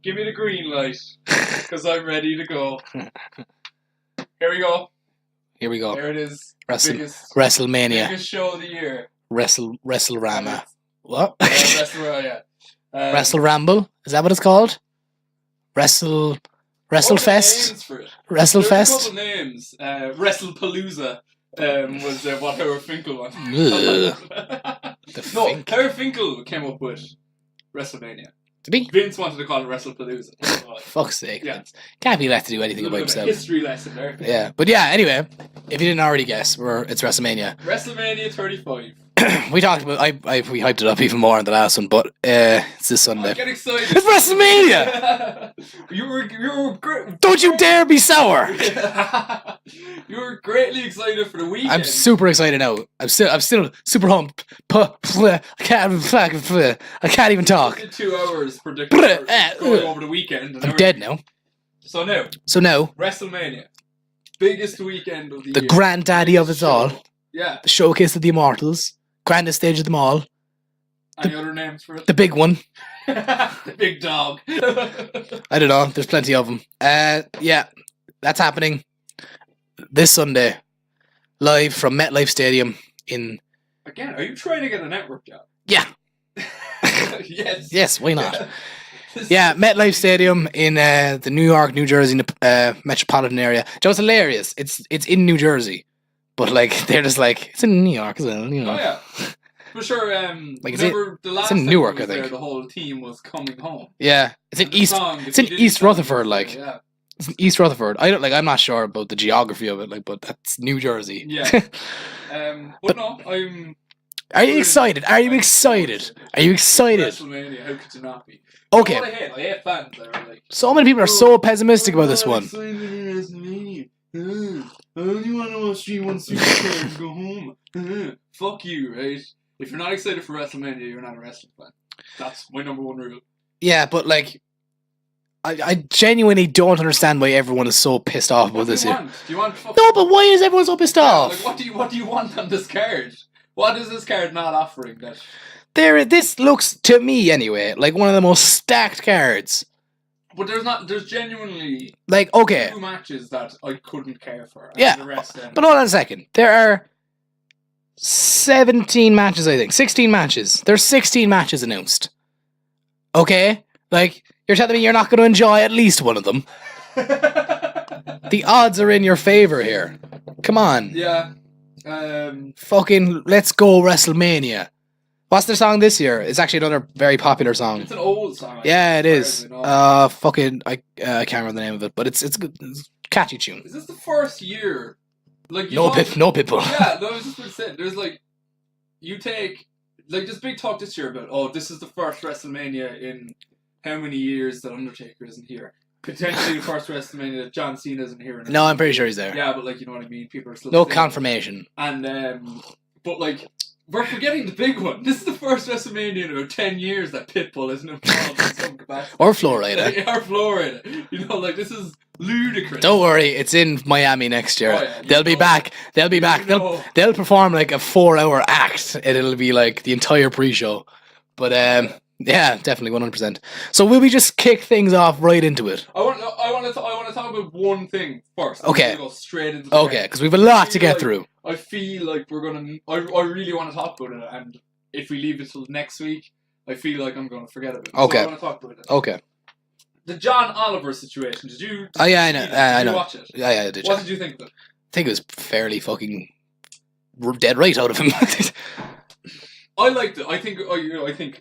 Give me the green light, because I'm ready to go. Here we go. Here we go. There it is. Wrestlemania. Biggest show of the year. Wrestlerama. What? Wrestlemania. Wrestle Ramble? Is that what it's called? Wrestle Fest? Wrestle Fest? There's a couple names. Wrestlepalooza was what Howard Finkel wanted. Howard Finkel came up with Wrestlemania. Did he? Vince wanted to call it Wrestlepalooza. Fuck's sake. Yeah. Can't be left to do anything by himself. History lesson there. Yeah. But yeah, anyway, if you didn't already guess, it's WrestleMania. WrestleMania 35. We talked about we hyped it up even more in the last one, but it's this Sunday. Get excited! It's WrestleMania! you were great. Don't you dare be sour! You were greatly excited for the weekend. I'm super excited now. I'm still super pumped. I can't even talk. 2 hours predicting going over the weekend. I'm dead now. So now, WrestleMania, biggest weekend of the year. The granddaddy of us all. Yeah. The showcase of the Immortals. Grandest stage of them all. Any other names for it? The big one. The big dog. I don't know. There's plenty of them. Yeah, that's happening this Sunday, live from MetLife Stadium in. Again, are you trying to get a network job? Yeah. Yes. Yes. Why not? Yeah, MetLife Stadium in the New York, New Jersey metropolitan area. Just hilarious. It's in New Jersey. But, like, they're just like, it's in New York as well, you know. Oh, yeah. For sure, like, the last it's in Newark, I think. There, the whole team was coming home. Yeah. It's in East Rutherford, like. Yeah. It's in East Rutherford. I'm not sure about the geography of it, like, but that's New Jersey. Yeah. But no, Are you excited? Are you excited? Are you excited? WrestleMania, how could you not be? Okay. I hate fans that are like... So many people are so pessimistic about this one. I only want to watch one superstar and go home. Fuck you, right? If you're not excited for WrestleMania, you're not a wrestling fan. That's my number one rule. Yeah, but like, I genuinely don't understand why everyone is so pissed off about this year. Do you want? No, but why is everyone so pissed off? Like, what do you want on this card? What is this card not offering? That this looks to me anyway like one of the most stacked cards. But there's genuinely like, okay, 2 matches that I couldn't care for. Yeah, the rest but hold on a second. There are 17 matches, I think. 16 matches. There's 16 matches announced. Okay? Like, you're telling me you're not going to enjoy at least one of them? The odds are in your favor here. Come on. Yeah. Fucking let's go WrestleMania. What's their song this year? It's actually another very popular song. It's an old song. Yeah, it is. I can't remember the name of it, but it's good. It's a catchy tune. Is this the first year? Like no Pitbull. Yeah, no, I was just going to say. There's like, you take like this big talk this year about this is the first WrestleMania in how many years that Undertaker isn't here. Potentially the first WrestleMania that John Cena isn't here. No, I'm pretty sure he's there. Yeah, but like you know what I mean. People are still no confirmation. And but like. We're forgetting the big one. This is the first WrestleMania in about 10 years that Pitbull isn't involved in some capacity. Or Florida. Or Florida. You know, like, this is ludicrous. Don't worry, it's in Miami next year. Oh, yeah, They'll be back. They'll be back. They'll perform like a 4-hour act, and it'll be like the entire pre-show. But, yeah, definitely 100%. So will we just kick things off right into it? I want to talk about one thing first. Okay. Go straight into the okay, because we have a lot to get through. I feel like we're gonna. I really want to talk about it, and if we leave it till next week, I feel like I'm gonna forget about it. Okay. So I want to talk about it. Okay. The John Oliver situation. Did you? Oh yeah, I know. I know. Did you watch it? Yeah, I did. What did you think of it? I think it was fairly fucking dead right out of him. I liked it. I think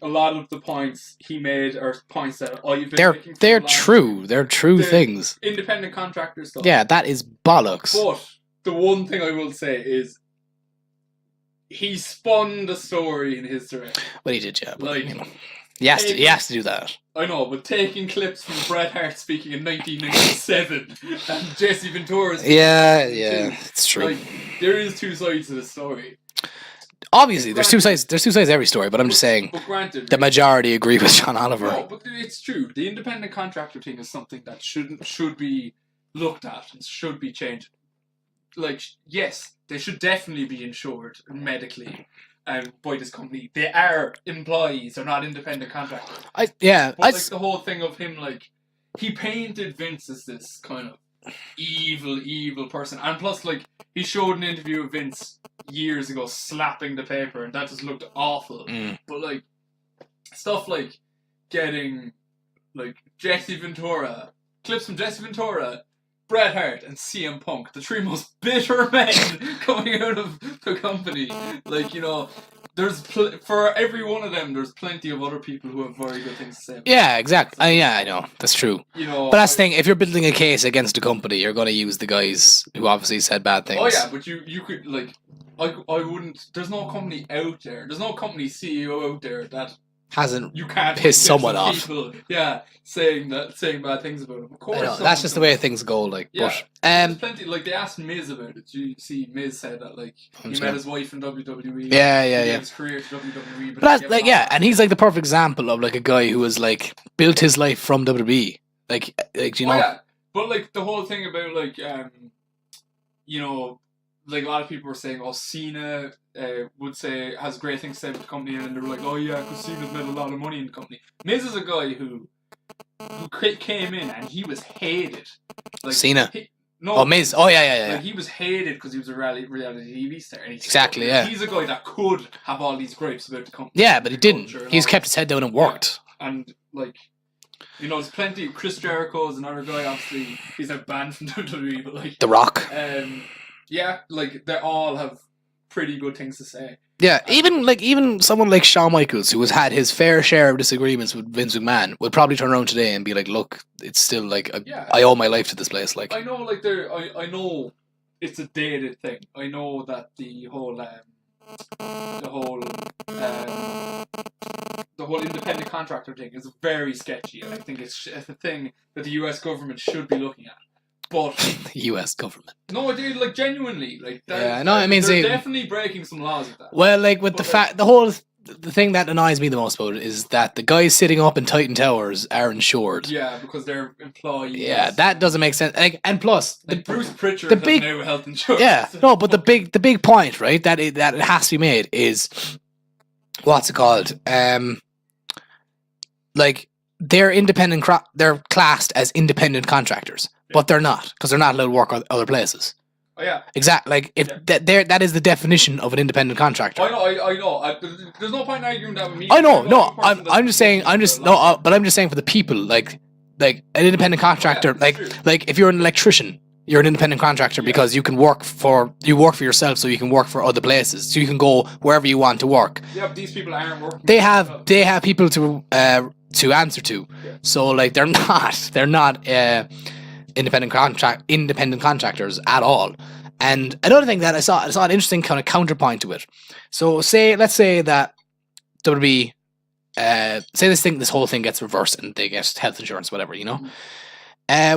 a lot of the points he made are points that I've been making. They're true. They're true things. Independent contractor stuff. Yeah, that is bollocks. But the one thing I will say is he spun the story in his direction. Well, he did, yeah. But, like, you know, he has to do that. I know, but taking clips from Bret Hart speaking in 1997 and Jesse Ventura's yeah, it's true. Like, there is 2 sides to the story. Obviously, there's 2 sides. There's 2 sides to every story, but I'm just saying. But granted, the majority agree with John Oliver. No, but it's true. The independent contractor thing is something that should be looked at and should be changed. Like, yes, they should definitely be insured medically by this company. They are employees, they're not independent contractors. But like the whole thing of him like he painted Vince as this kind of evil person, and plus, like, he showed an interview of Vince years ago slapping the paper, and that just looked awful. But like stuff like getting like clips from Jesse Ventura, Bret Hart, and CM Punk, the three most bitter men coming out of the company. Like, you know, there's for every one of them, there's plenty of other people who have very good things to say. Yeah, exactly. Yeah, I know. That's true. You know, but that's the thing. If you're building a case against a company, you're going to use the guys who obviously said bad things. Oh yeah, but you could like, I wouldn't. There's no company out there. There's no company CEO out there that hasn't you can't pissed someone off. People, yeah, saying bad things about him. Of course, I know, that's just the way things go. Like, yeah, but there's plenty. Like, they asked Miz about it. You see, Miz said that like he met his wife in WWE. Yeah. His career to WWE, but that's like and he's like the perfect example of like a guy who was like built his life from WWE. Like you know. Oh, yeah, but like the whole thing about like you know, like a lot of people were saying, oh, Cena would say has great things to say about the company, and they were like, oh yeah, because Cena's made a lot of money in the company. Miz is a guy who came in and he was hated. Like, Cena. Miz. Oh yeah. Like, he was hated because he was a reality TV star. And exactly. Yeah. He's a guy that could have all these gripes about the company. Yeah, but he didn't. He's kept his head down and worked. Yeah. And like, you know, there's plenty. Chris Jericho is another guy. Obviously, he's now banned from WWE, but like The Rock. Yeah, like they all have pretty good things to say. Yeah, even someone like Shawn Michaels, who has had his fair share of disagreements with Vince McMahon, would probably turn around today and be like, "Look, it's still like I owe my life to this place." Like, I know, like I know it's a dated thing. I know that the whole independent contractor thing is very sketchy, and I think it's a thing that the US government should be looking at. But the US government. No, dude, like genuinely, like that. Yeah, no, I mean, they're definitely breaking some laws with that. Well, like with the thing that annoys me the most about it is that the guys sitting up in Titan Towers are insured. Yeah, because they're employees. Yeah, that doesn't make sense. Like, and plus, like Bruce Pritchard has now health insurance. Yeah, no, but the big point, right, that it has to be made is what's it called? Like they're independent. They're classed as independent contractors. But they're not, because they're not allowed to work other places. Oh yeah, exactly. Like if that is the definition of an independent contractor. I know. There's no point in arguing that with me. I know. No, I'm just saying. I'm just saying for the people, like an independent contractor, like if you're an electrician, you're an independent contractor because you can work for yourself, so you can work for other places, so you can go wherever you want to work. Yeah, but these people aren't working. They have people to answer to, so like they're not. Independent contractors at all. And another thing that I saw an interesting kind of counterpoint to it. So let's say that WB say this whole thing gets reversed and they get health insurance, whatever, you know.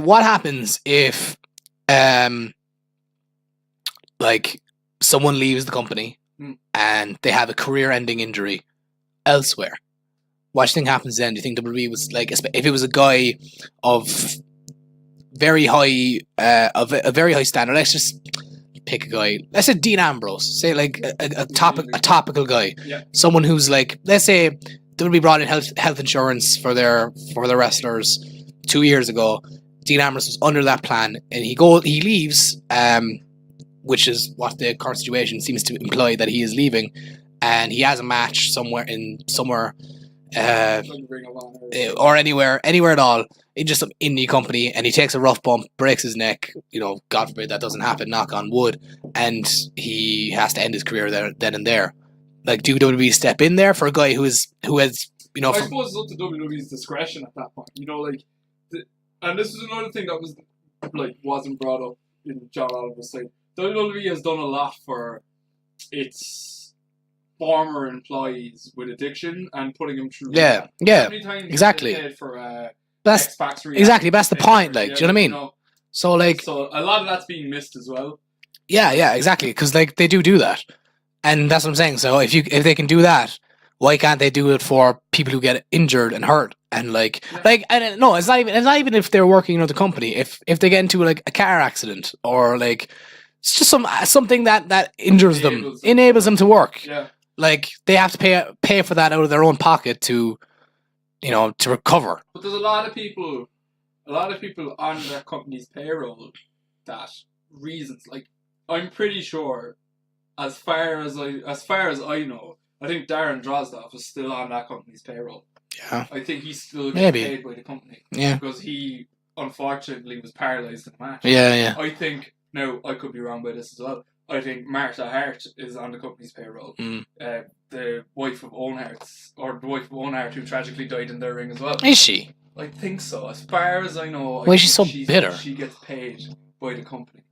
What happens if like someone leaves the company and they have a career-ending injury elsewhere? What do you think happens then? Do you think WB was like, if it was a guy of very high, a very high standard? Let's just pick a guy. Let's say Dean Ambrose. Say like a topical guy. Yeah. Someone who's like, let's say WWE brought in health insurance for their wrestlers 2 years ago. Dean Ambrose was under that plan, and he leaves, which is what the current situation seems to imply that he is leaving, and he has a match somewhere or anywhere at all, in just some indie company, and he takes a rough bump, breaks his neck, you know, God forbid that doesn't happen, knock on wood, and he has to end his career then and there. Like, do WWE step in there for a guy who has, you know? I suppose it's up to WWE's discretion at that point. You know, like, and this is another thing that wasn't brought up in John Oliver's side. WWE has done a lot for its former employees with addiction and putting them through. Yeah, exactly. That's exactly. That's the point. Like, do you know what I mean? You know, so a lot of that's being missed as well. Yeah, exactly. Because like they do that, and that's what I'm saying. So if they can do that, why can't they do it for people who get injured and hurt? And no, it's not even if they're working in another company. If they get into like a car accident or like it's just something that injures them, enables them to work. Yeah. Like they have to pay for that out of their own pocket to, you know, to recover. But there's a lot of people, a lot of people on their company's payroll that reasons. Like, I'm pretty sure, as far as I know, I think Darren Drozdov is still on that company's payroll. Yeah. I think he's still Maybe. getting paid by the company. Yeah. Because he, unfortunately, was paralysed in the match. Yeah. I think, now, I could be wrong by this as well, I think Martha Hart is on the company's payroll. The wife of Owen Hart, who tragically died in their ring as well. Is she? I think so. As far as I know, Why is she so bitter? She gets paid by the company.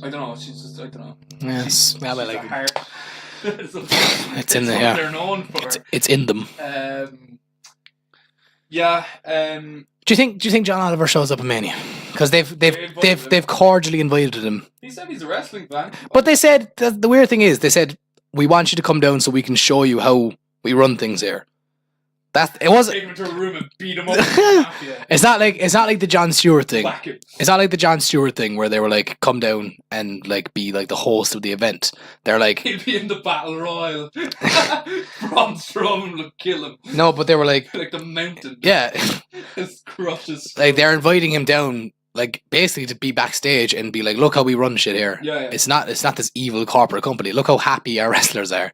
I don't know. She's just, I don't know. Yes. She's like a heart. it's in there. They're known for. It's in them. Yeah. Do you think John Oliver shows up in Mania? Because they've cordially invited him. He said he's a wrestling fan. But they said the weird thing is they said we want you to come down so we can show you how we run things here. It wasn't. Take him to a room and beat him up. It's not like the Jon Stewart thing. Whack him. It's not like the Jon Stewart thing where they were like, come down and like be like the host of the event. They're like, he'll be in the battle royal. Braun Strowman will kill him. No, but they were like the mountain. Yeah. Just crushes. Like they're inviting him down, like basically to be backstage and be like, look how we run shit here. Yeah. It's not this evil corporate company. Look how happy our wrestlers are.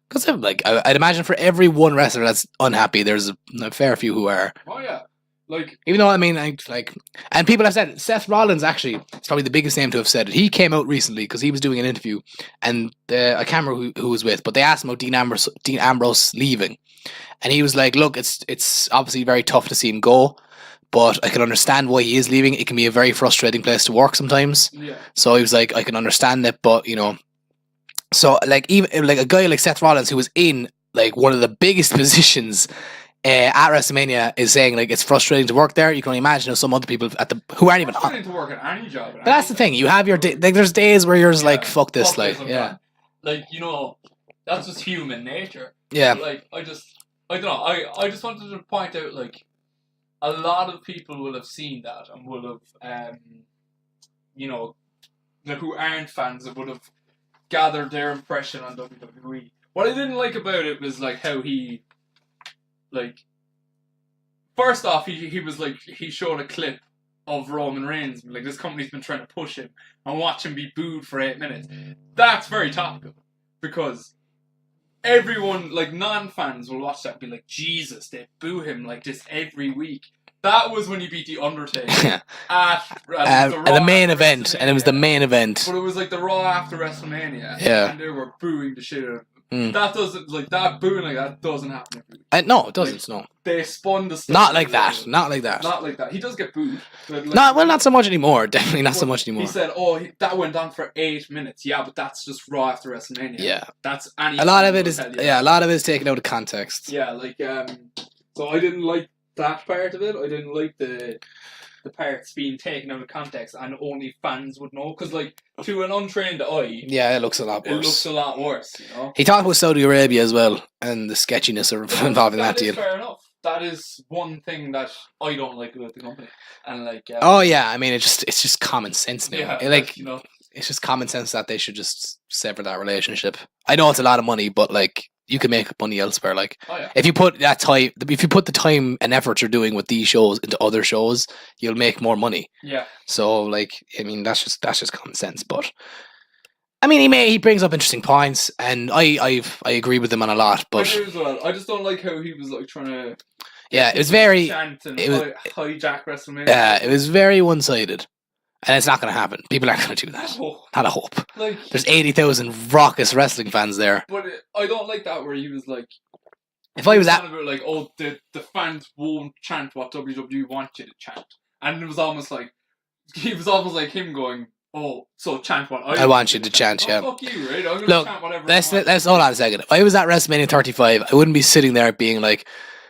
Because like I'd imagine for every one wrestler that's unhappy, there's a fair few who are. Oh yeah, like even though I mean and people have said it. Seth Rollins actually is probably the biggest name to have said it. He came out recently because he was doing an interview, and I can't remember who was with, but they asked him about Dean Ambrose leaving, and he was like, "Look, it's obviously very tough to see him go, but I can understand why he is leaving. It can be a very frustrating place to work sometimes." Yeah. So he was like, "I can understand it, but you know." So, like, even like a guy like Seth Rollins, who was in like one of the biggest positions at WrestleMania, is saying like it's frustrating to work there. You can only imagine how some other people who aren't even frustrating to work at any job. But that's the thing. You have your like. There's days where you're just like, fuck this, like, yeah. Like, you know, that's just human nature. Yeah. Like, I don't know. I just wanted to point out, like, a lot of people will have seen that and will have, you know, like, who aren't fans would have gathered their impression on WWE. What I didn't like about it was like how he, like, first off, he was like, he showed a clip of Roman Reigns, like, this company's been trying to push him and watch him be booed for 8 minutes. That's very topical because everyone, like, non-fans will watch that and be like, Jesus, they boo him like this every week. That was when he beat The Undertaker at the main event, and it was the main event. But it was like the Raw after WrestleMania, and they were booing the shit out of him. That doesn't, like, that booing like that doesn't happen every week. No, it doesn't. Like, no, they spun the stuff. Not like that. Not like that. Not like that. He does get booed. Like, not so much anymore. Definitely not so much anymore. He said, that went on for 8 minutes. Yeah, but that's just Raw after WrestleMania. Yeah, that's any. A lot of it is a lot of it is taken out of context. Yeah, like so I didn't like that part of it. I didn't like the parts being taken out of context and only fans would know, because like to an untrained eye, it looks a lot worse. It looks a lot worse, you know. He talked about Saudi Arabia as well and the sketchiness involving that deal. Fair enough. That is one thing that I don't like about the company, and like. Oh yeah, I mean it's just common sense now. Yeah, like, you know, it's just common sense that they should just sever that relationship. I know it's a lot of money, but like, you can make money elsewhere. Like, if you put the time and effort you're doing with these shows into other shows, you'll make more money. Yeah. So like, I mean, that's just common sense. But I mean, he brings up interesting points, and I agree with him on a lot. But I do as well. I just don't like how he was like trying to. Yeah, it was very. It was hijack WrestleMania. Yeah, it was very one-sided. And it's not going to happen. People aren't going to do that. No. Not a hope. Like, there's 80,000 raucous wrestling fans there. But I don't like that where he was like... If I was at... About like, oh, the fans won't chant what WWE want you to chant. And it was almost like... He was almost like him going, oh, so chant what I want you to chant, yeah. Fuck you, right? I'm going to chant whatever let's hold on a second. If I was at WrestleMania 35, I wouldn't be sitting there being like,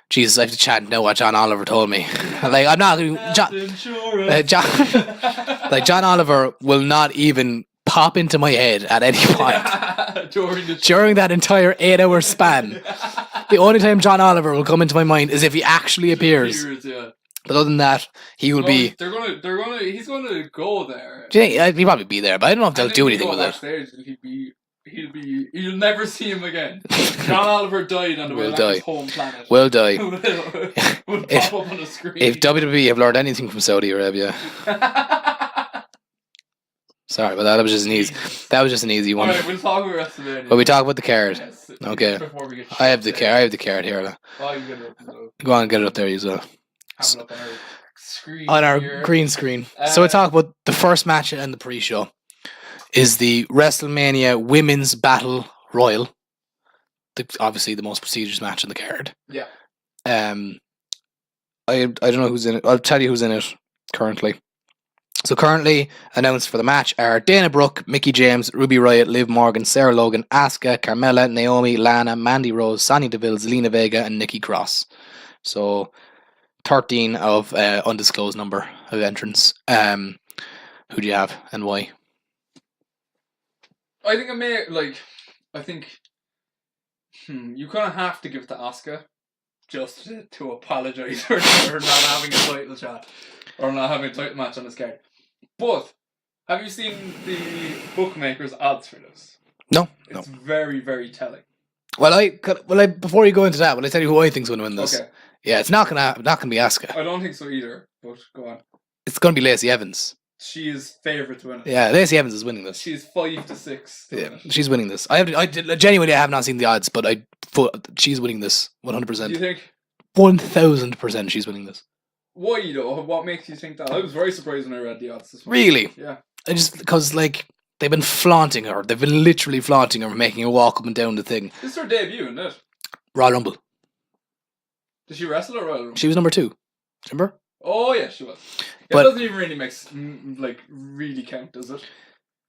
Jesus, I have to chant now what John Oliver told me. Like, I'm not going to... Like, John Oliver will not even pop into my head at any point. During that entire 8-hour span. The only time John Oliver will come into my mind is if he actually appears. Yeah. But other than that, he will be... He's gonna go there. Do you think, he'll probably be there, but I don't know if they'll do anything with it. He'll be You'll never see him again. John Oliver died on the way back to his home planet. Will die. will pop up on the screen. If WWE have learned anything from Saudi Arabia. Sorry, but that was just an easy. That was just an easy one. Alright, we'll talk about WrestleMania. But we talk about the card. Yes, Okay. Before we get I have the card. I have the card here. Oh, you get it up. Go on, get it up there, you as well. Have it up on our screen. On our here. green screen. So we talk about the first match and the pre-show. Is the WrestleMania Women's Battle Royal. Obviously the most prestigious match in the card. Yeah. I don't know who's in it. I'll tell you who's in it currently. So currently announced for the match are Dana Brooke, Mickie James, Ruby Riott, Liv Morgan, Sarah Logan, Asuka, Carmella, Naomi, Lana, Mandy Rose, Sonya Deville, Zelina Vega, and Nikki Cross. So 13 of undisclosed number of entrants. Who do you have and why? I think you kind of have to give it to Asuka just to apologise for not having a title shot or not having a title match on this card. But have you seen the bookmakers' odds for this? No. It's very, very telling. Well, before you go into that, will I tell you who I think's going to win this? Okay. Yeah, it's not gonna be Asuka. I don't think so either. But go on. It's going to be Lacey Evans. She is favourite to win it. Yeah, Lacey Evans is winning this. She's 5-6. Yeah, she's winning this. Genuinely I have not seen the odds, but she's winning this 100%. Do you think? 1000% she's winning this. Why though? What makes you think that? I was very surprised when I read the odds this morning. Really? Yeah. Because they've been flaunting her. They've been literally flaunting her, making her walk up and down the thing. This is her debut, isn't it? Royal Rumble. Did she wrestle at Royal Rumble? She was number 2. Remember? Oh yeah, she was. Yeah, But- it doesn't even really really count, does it?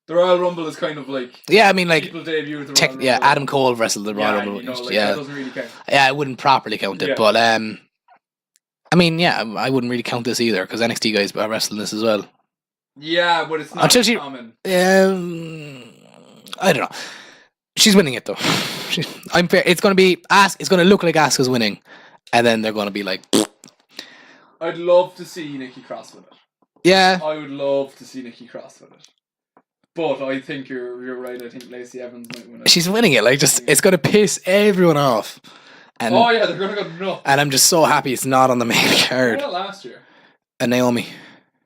The Royal Rumble is kind of like Yeah, I mean people debut at the Royal Rumble. yeah, Adam Cole wrestled the Royal Yeah, Rumble. that doesn't really count. Yeah, I wouldn't properly count it, Yeah. but I mean, yeah, I wouldn't really count this either because NXT guys are wrestling this as well. Yeah, but it's not Until she- common. I don't know. She's winning it though. I'm fair. It's gonna look like Asuka's winning, and then they're gonna be like, I'd love to see Nikki Cross with it. yeah, I would love to see Nikki Cross with it. But I think you're right. I think Lacey Evans might win it. she's winning it. Like, just it's gonna piss everyone off. And Oh yeah, they're gonna go nuts. and I'm just so happy it's not on the main Who card. won it last year? And Naomi,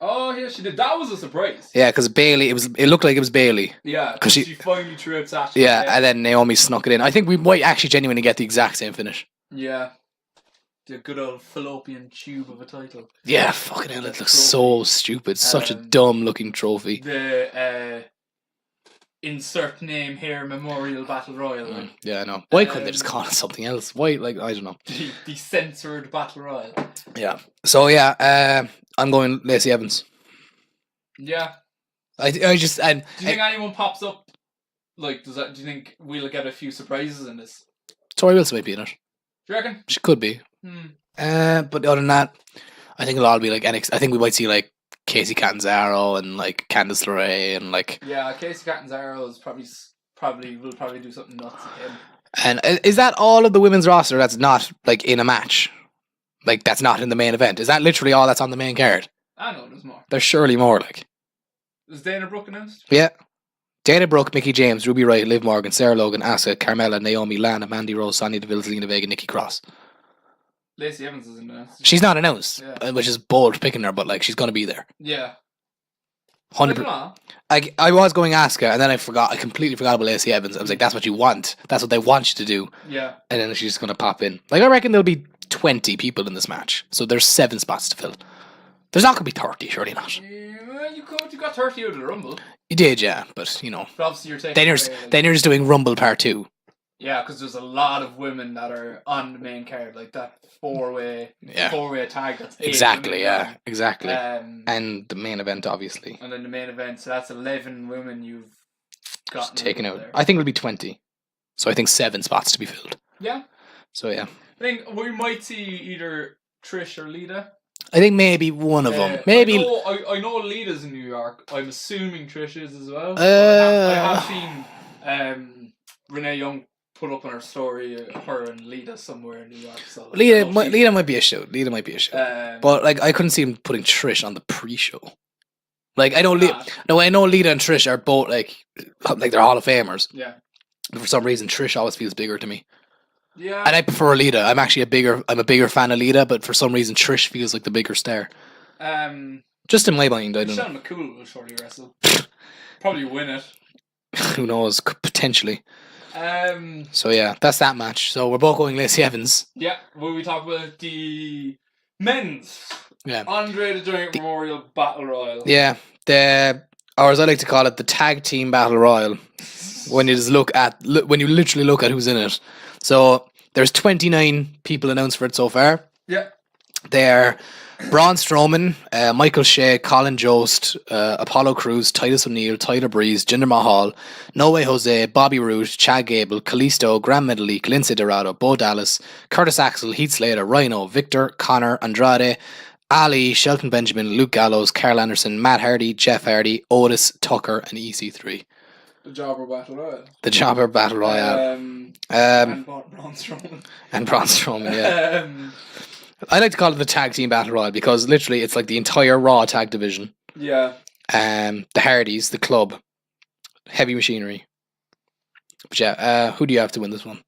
Oh yeah, she did. That was a surprise. yeah, because Bailey, it looked like it was Bailey. Yeah, 'Cause because she- she finally threw out Sasha. Yeah, and then Naomi snuck it in. I think we might actually genuinely get the exact same finish. Yeah. The good old fallopian tube of a title. Yeah, fucking hell, it looks so stupid. Such a Um, dumb looking trophy. The insert name here Memorial Battle Royal. Like, Yeah, I know. Why couldn't they just call it something else? Why, I don't know. the censored Battle Royal. Yeah. So yeah, I'm going Lacey Evans. Yeah. I just and Do you think anyone pops up? Like, do you think we'll get a few surprises in this? Tori Wilson might be in it. Do you reckon? She could be. But other than that, I think it'll all be like NXT. I think we might see like Casey Catanzaro and like Candice LeRae and like. Yeah, Casey Catanzaro is will probably do something nuts again. And is that all of the women's roster that's not like in a match? Like that's not in the main event? Is that literally all that's on the main card? I know there's more. There's surely more. Like Is Dana Brooke announced? yeah. Dana Brooke, Mickie James, Ruby Riott, Liv Morgan, Sarah Logan, Asuka, Carmella, Naomi, Lana, Mandy Rose, Sonya Deville, Zelina Vega, Nikki Cross. Lacey Evans is announced. She's not announced, Yeah. which is bold picking her, but like she's gonna be there. Yeah. 100%. I was going Asuka, and then I completely forgot about Lacey Evans. I was like, that's what you want. That's what they want you to do. Yeah. And then she's gonna pop in. Like I reckon there'll be 20 people in this match, so there's 7 spots to fill. There's not gonna be 30, surely not. You got 30 out of the Rumble. You did, yeah, but you know. But obviously you're taking Then you're just doing Rumble Part 2. Yeah, because there's a lot of women that are on the main card, like that four-way tag. That's 8 Exactly, women yeah, long. exactly. And And the main event, obviously, then the main event, so that's 11 women you've just gotten taken out. there. I think it'll be 20. So I think 7 spots to be filled. Yeah, So yeah, I think we might see either Trish or Lita. I think maybe one of them. Maybe. I know Lita's in New York. I'm assuming Trish is as well. I have seen Renee Young put up on her story her and Lita somewhere in New York. So like, Lita might be a show. Lita might be a show. But like, I couldn't see him putting Trish on the pre-show. Like I know, I know Lita and Trish are both like they're Hall of Famers. Yeah. For some reason, Trish always feels bigger to me. Yeah. And I prefer Lita. I'm a bigger fan of Lita, but for some reason, Trish feels like the bigger star. Just in my mind, I don't know. Michelle McCool will surely wrestle. Probably win it. Who knows? Potentially. Um. So yeah, that's that match. So we're both going Lacey Evans. Yeah. Will we talk about the men's? Yeah. Andre the Giant Memorial Battle Royal. Yeah. Or as I like to call it, the tag team battle royal. When you literally look at who's in it. So there's 29 people announced for it so far. Yeah. They're Braun Strowman, Michael Shea, Colin Jost, Apollo Crews, Titus O'Neil, Tyler Breeze, Jinder Mahal, No Way Jose, Bobby Roode, Chad Gable, Kalisto, Graham Metalik, Lindsay Dorado, Bo Dallas, Curtis Axel, Heath Slater, Rhino, Victor, Connor, Andrade, Ali, Shelton Benjamin, Luke Gallows, Carl Anderson, Matt Hardy, Jeff Hardy, Otis, Tucker, and EC3. The Jobber Battle Royal. The Jobber Battle Royale. And Braun Strowman. And Braun Strowman, yeah. I like to call it the tag team battle royal because literally it's like the entire Raw tag division. Yeah. The Hardys, the club, Heavy Machinery. But yeah, who do you have to win this one?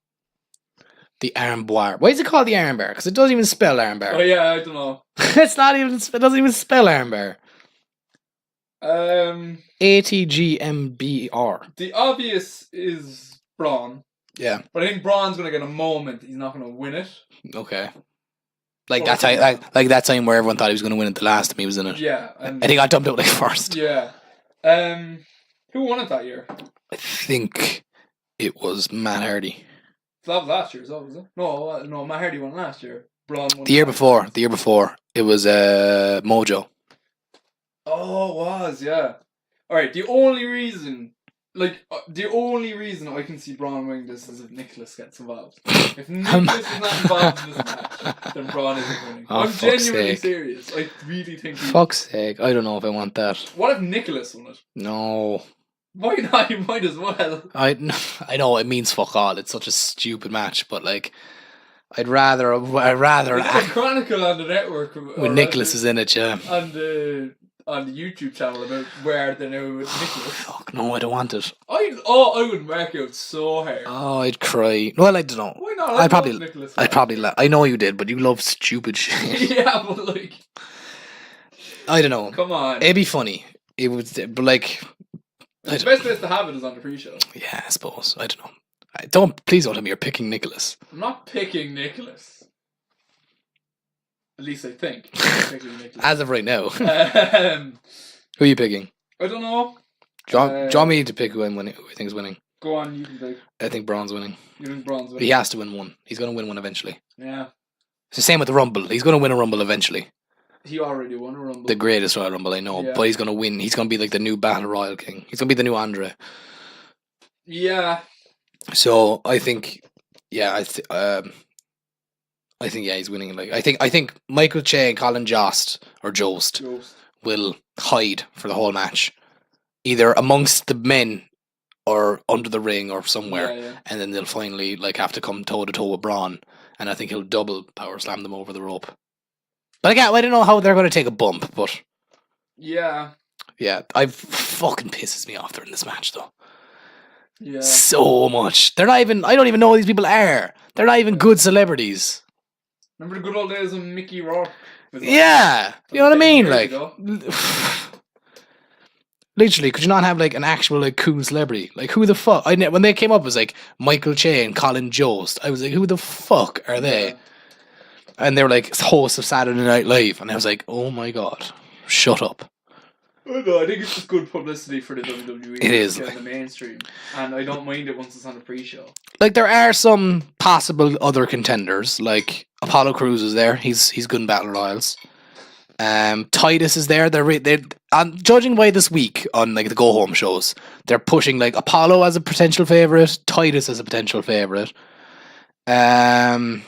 The Armbar. Why is it called the Armbar? Because it doesn't even spell Armbar. Oh yeah, I don't know. It doesn't even spell Armbar. ATGMBR. The obvious is Braun. Yeah. But I think Braun's gonna get a moment. He's not gonna win it. Okay. Like that time where everyone thought he was going to win it the last time he was in it. Yeah. And he got dumped out like first. Yeah. Who won it that year? I think it was Matt Hardy. That was last year, was it? No, Matt Hardy won last year. Braun won the year before, it was Mojo. Oh, it was, yeah. Alright, the only reason I can see Braun winning this is if Nicholas gets involved. If Nicholas is not involved in this match, then Braun isn't winning. Oh, I'm genuinely sake. serious. I really think Fuck's sake, I don't know if I want that. What if Nicholas won it? No. Why not? You might as well. I know it means fuck all. It's such a stupid match, but like, I'd rather. It's a chronicle on the network when Nicholas is in it, yeah. On the YouTube channel about where they know with Nicholas. Fuck no, I don't want it. I would mark out so hard. Oh, I'd cry. Well, I don't know. Why not? I'd probably. I know you did, but you love stupid shit. Yeah, but like, I don't know. Come on, it'd be funny. It would, but like, the best place to have it is on the pre-show. Yeah, I suppose. I don't know. Please don't tell me you're picking Nicholas. I'm not picking Nicholas. At least I think. I'm picking Nicholas. As of right now. Who are you picking? I don't know. Do you want me to pick who I think is winning? Go on, you can pick. I think Braun's winning. You think Braun's winning? He has to win one. He's going to win one eventually. Yeah. It's the same with the Rumble. He's going to win a Rumble eventually. He already won a Rumble. The greatest Royal Rumble, I know. Yeah. But he's going to win. He's going to be like the new Battle Royal King. He's going to be the new Andre. Yeah. So I think, yeah, I think he's winning. Like I think Michael Che and Colin Jost will hide for the whole match, either amongst the men or under the ring or somewhere, and then they'll finally like have to come toe to toe with Braun, and I think he'll double power slam them over the rope. But again, I don't know how they're going to take a bump, but yeah, I fucking pisses me off during this match though. Yeah, so much. They're not even. I don't even know who these people are. They're not even good celebrities. Remember the good old days of Mickey Rourke? Yeah, you know what I mean. Like, literally, could you not have like an actual like cool celebrity? Like, who the fuck? When they came up, it was like Michael Che and Colin Jost. I was like, who the fuck are they? Yeah. And they were like hosts of Saturday Night Live, and I was like, oh my god, shut up. I know, I think it's just good publicity for the WWE. It is. In the mainstream. And I don't mind it once it's on the pre-show. Like, there are some possible other contenders. Like, Apollo Crews is there. He's good in Battle Royals. Titus is there. They're judging by this week on, like, the go-home shows, they're pushing, like, Apollo as a potential favourite, Titus as a potential favourite. Who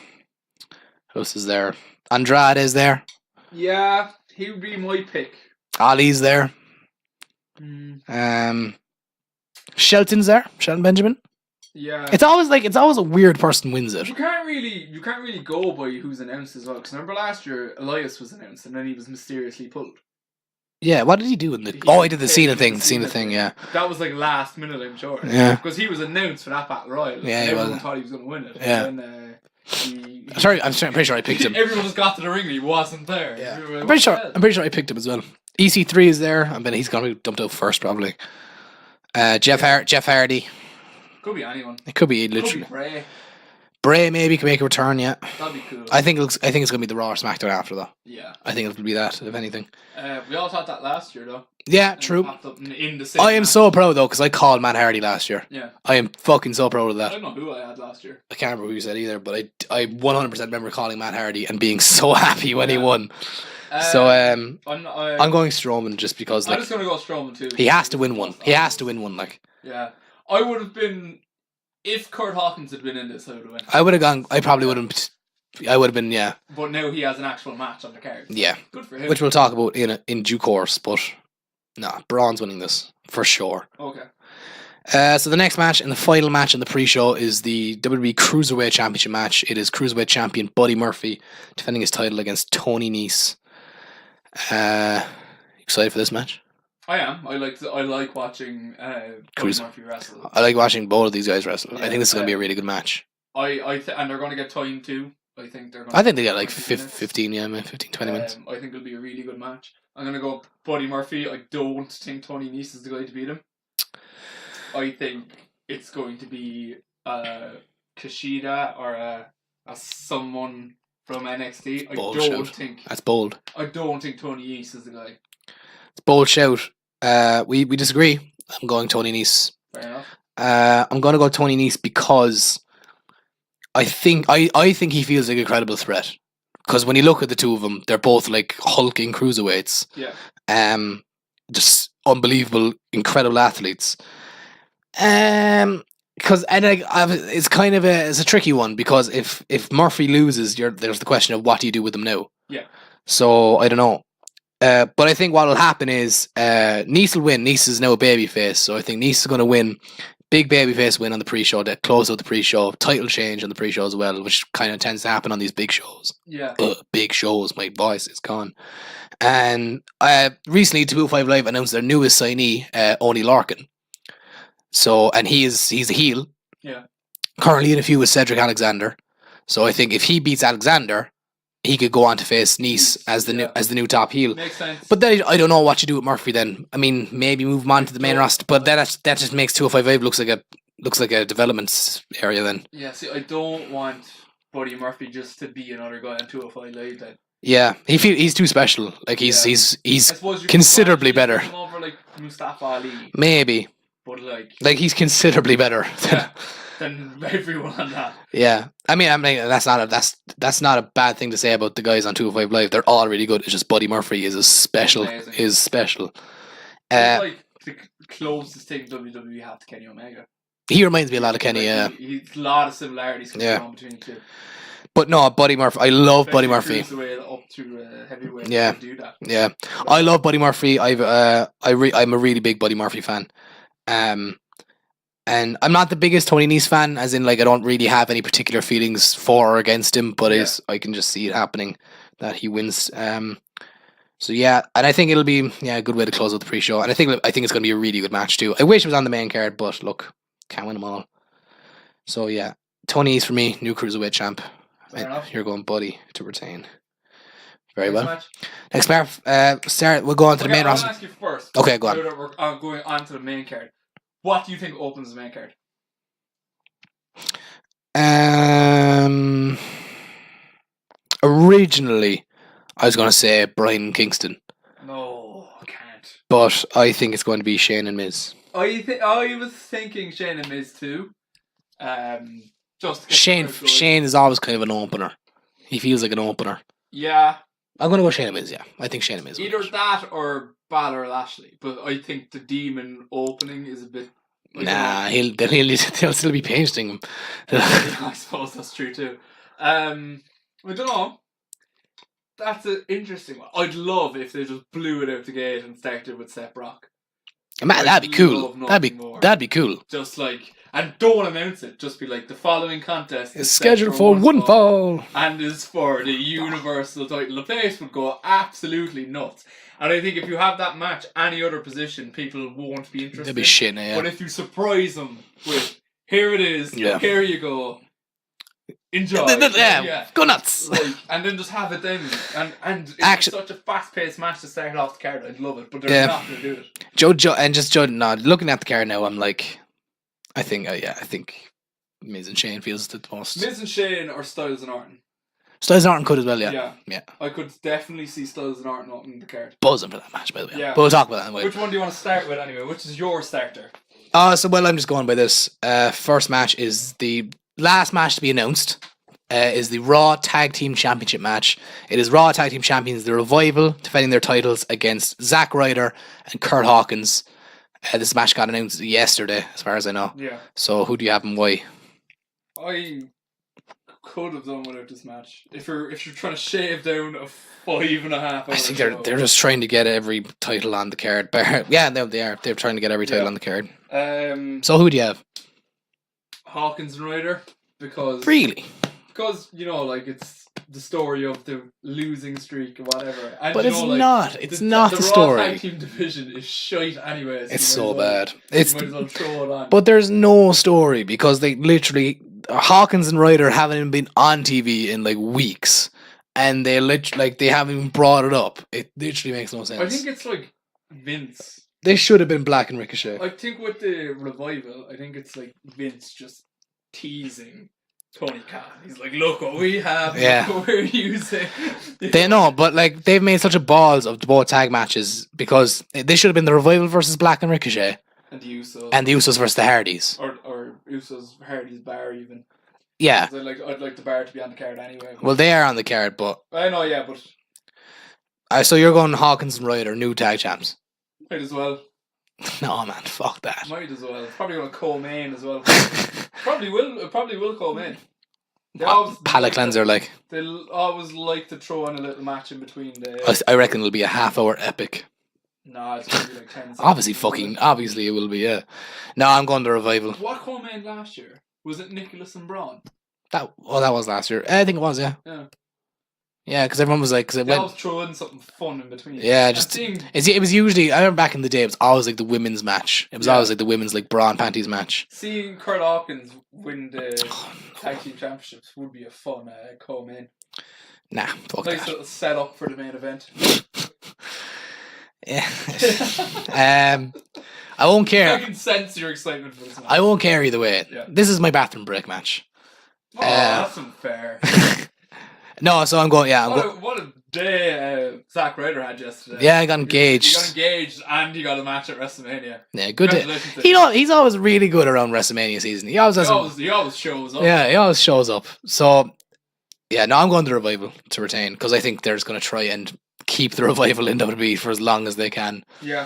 else is there? Andrade is there. Yeah, he would be my pick. Ali's there. Shelton's there. Shelton Benjamin. Yeah. It's always a weird person wins it. You can't really go by who's announced as well. Because remember last year Elias was announced and then he was mysteriously pulled. Yeah, what did he do in the? He did the Cena thing. The Cena thing, yeah. That was like last minute, I'm sure. Yeah. Because he was announced for that Battle Royal. Yeah, he everyone was. thought he was going to win it. Yeah. And then, I'm pretty sure I picked him. Everyone just got to the ring and he wasn't there. Yeah. Like, I'm pretty sure I picked him as well. EC3 is there. I bet he's gonna be dumped out first probably. Jeff Hardy. Could be anyone. It could be literally. Could be Bray. Bray maybe can make a return. Yeah. That'd be cool. I think it's gonna be the Raw or SmackDown after though. Yeah. I think it'll be that if anything. We all thought that last year though. Yeah, And true. it popped up in the same I am match. so proud though because I called Matt Hardy last year. Yeah. I am fucking so proud of I that. don't know who I had last year. I can't remember who you said either, but I 100% remember calling Matt Hardy and being so happy when he won. So I'm going Strowman just because I'm just gonna go Strowman too. he has to win one. He has to win one. Like Yeah, I would have been if Kurt Hawkins had been in this. I would have won. I would have gone. I probably wouldn't. I would have been. Yeah. But now he has an actual match on the card. Yeah. Good for him. Which we'll talk about in due course. But nah, Braun's winning this for sure. Okay. So the next match and the final match in the pre-show is the WWE Cruiserweight Championship match. It is Cruiserweight Champion Buddy Murphy defending his title against Tony Nese. Excited for this match? I am. I like watching Buddy Murphy wrestle. I like watching both of these guys wrestle. Yeah, I think this is going to be a really good match. And they're going to get time too. I think they get like 15, 20 minutes. I think it'll be a really good match. I'm going to go Buddy Murphy. I don't think Tony Nese is the guy to beat him. I think it's going to be Kushida or someone from NXT. That's bold. I don't think Tony Nese is the guy. It's a bold shout. We disagree. I'm going Tony Nese. Fair enough. I'm going to go Tony Nese because I think he feels like a credible threat. Because when you look at the two of them, they're both like hulking cruiserweights. Yeah. Just unbelievable, incredible athletes. Because it's kind of it's a tricky one because if Murphy loses, there's the question of what do you do with him now. Yeah. So I don't know. But I think what will happen is Nese will win. Nese is now a babyface, so I think Nese is going to win. Big babyface win on the pre-show, that close out the pre-show, title change on the pre-show as well, which kind of tends to happen on these big shows. Yeah. Big shows, my voice is gone. And recently 205 Live announced their newest signee, Oney Lorcan. So, and he's a heel. Yeah. Currently in a feud with Cedric Alexander. So I think if he beats Alexander, he could go on to face Nese as the new top heel. Makes sense. But then I don't know what you do with Murphy then. I mean, maybe move him on to the main roster, but that just makes 205 Live looks like a development area then. Yeah, see, I don't want Buddy Murphy just to be another guy on 205 Live then. Yeah, he's too special. Like he's you considerably better. Come over like Mustafa Ali. Maybe. But like he's considerably better than everyone on that. Yeah, I mean that's not a bad thing to say about the guys on 205 Live. They're all really good. It's just Buddy Murphy is special. It's like the closest thing WWE have to Kenny Omega. He reminds me a lot of Kenny. Yeah, he's a lot of similarities between the two. But no, Buddy Murphy. I love Buddy Murphy. Up to heavyweight. Yeah, do that. Yeah. I love Buddy Murphy. I'm a really big Buddy Murphy fan. And I'm not the biggest Tony Nese fan, as in like I don't really have any particular feelings for or against him, but I can just see it happening that he wins. So yeah, and I think it'll be a good way to close out the pre-show, and I think it's going to be a really good match too. I wish it was on the main card, but look, can't win them all. So yeah, Tony Nese for me, new cruiserweight champ. You're going Buddy to retain. Very well. Match. Next match, Sarah, we'll go on to the main roster. I'll ask you first. Okay, go on. We're going on to the main card. What do you think opens the main card? Originally, I was going to say Brian Kingston. No, I can't. But I think it's going to be Shane and Miz. I was thinking Shane and Miz too. Shane is always kind of an opener. He feels like an opener. Yeah. I'm going to go Shane and Miz, yeah. I think Shane and Miz. Either that or Balor Lashley. But I think the Demon opening is a bit... Nah, he'll still be painting him. I suppose that's true too. I don't know. That's an interesting one. I'd love if they just blew it out the gate and started with Seth Brock. Man, that'd be cool. That'd be cool. Just like, And don't announce it. Just be like, the following contest It's is set scheduled for one fall. and is for the Universal title. The place would go absolutely nuts. And I think if you have that match any other position, people won't be interested. They'll be shitting, yeah. But if you surprise them with, here it is, here you go, enjoy. Yeah, go nuts. Like, and then just have it then. And it's such a fast-paced match to start off the card. I'd love it, but they're not going to do it. Looking at the card now, I'm like, I think Miz and Shane feels the most. Miz and Shane or Styles and Orton. Styles and Orton could as well, yeah. I could definitely see Styles and Orton opening the card. Buzzing for that match, by the way. Yeah. But we'll talk about that anyway. Which one do you want to start with anyway? Which is your starter? I'm just going by this. First match is the last match to be announced. Is the Raw Tag Team Championship match. It is Raw Tag Team Champions, the Revival, defending their titles against Zack Ryder and Kurt Hawkins. This match got announced yesterday, as far as I know. Yeah. So who do you have and why? I could have done without this match. If you're trying to shave down a 5.5. I think they're just trying to get every title on the card. Yeah, they are. They're trying to get every title on the card. So who do you have? Hawkins and Ryder, because really. Because, like, it's the story of the losing streak or whatever. And but it's not. It's not the story. The Raw Tag Team division is shite anyways. It's so bad. You might as well throw it on. But there's no story because they literally... Hawkins and Ryder haven't even been on TV in, like, weeks. And they haven't even brought it up. It literally makes no sense. I think it's, like, Vince. They should have been Black and Ricochet. I think with the Revival, I think it's, like, Vince just teasing Tony Khan. He's like, look what we have, look what we're using. They know, but like they've made such a balls of both tag matches because they should have been the Revival versus Black and Ricochet. And the Usos. And the Usos versus the Hardys. Or Usos, Hardys, Bar even. Yeah. I'd like the Bar to be on the card anyway. Well, they are on the card, but... I know, yeah, but... so you're going Hawkins and Ryder, new tag champs. Might as well. No, man, fuck that. Might as well. Probably going to co-main as well. Probably will co-main. Palate cleanser, like. They'll always like to throw in a little match in between the... I reckon it'll be a half-hour epic. No, it's going to be like 10 seconds. Obviously it will be, yeah. No, I'm going to Revival. What co-main last year? Was it Nicholas and Braun? That was last year. I think it was, yeah. Yeah. Yeah, because everyone was like... They always throw in something fun in between. Yeah, it was usually... I remember back in the day, it was always like the women's match. It was always like the women's like bra and panties match. Seeing Kurt Hawkins win the Tag Team Championships would be a fun co-main. Nah, fuck nice little setup for the main event. Yeah. I won't care. I can sense your excitement for this match. I won't care either way. Yeah. This is my bathroom break match. Oh, that's unfair. No, so I'm going. Yeah, what a day Zack Ryder had yesterday. Yeah, I got engaged. You got engaged, and you got a match at WrestleMania. Yeah, good day. He's always really good around WrestleMania season. He always shows up. Yeah, he always shows up. So, yeah, no, I'm going to Revival to retain because I think they're just going to try and keep the Revival in WWE for as long as they can. Yeah.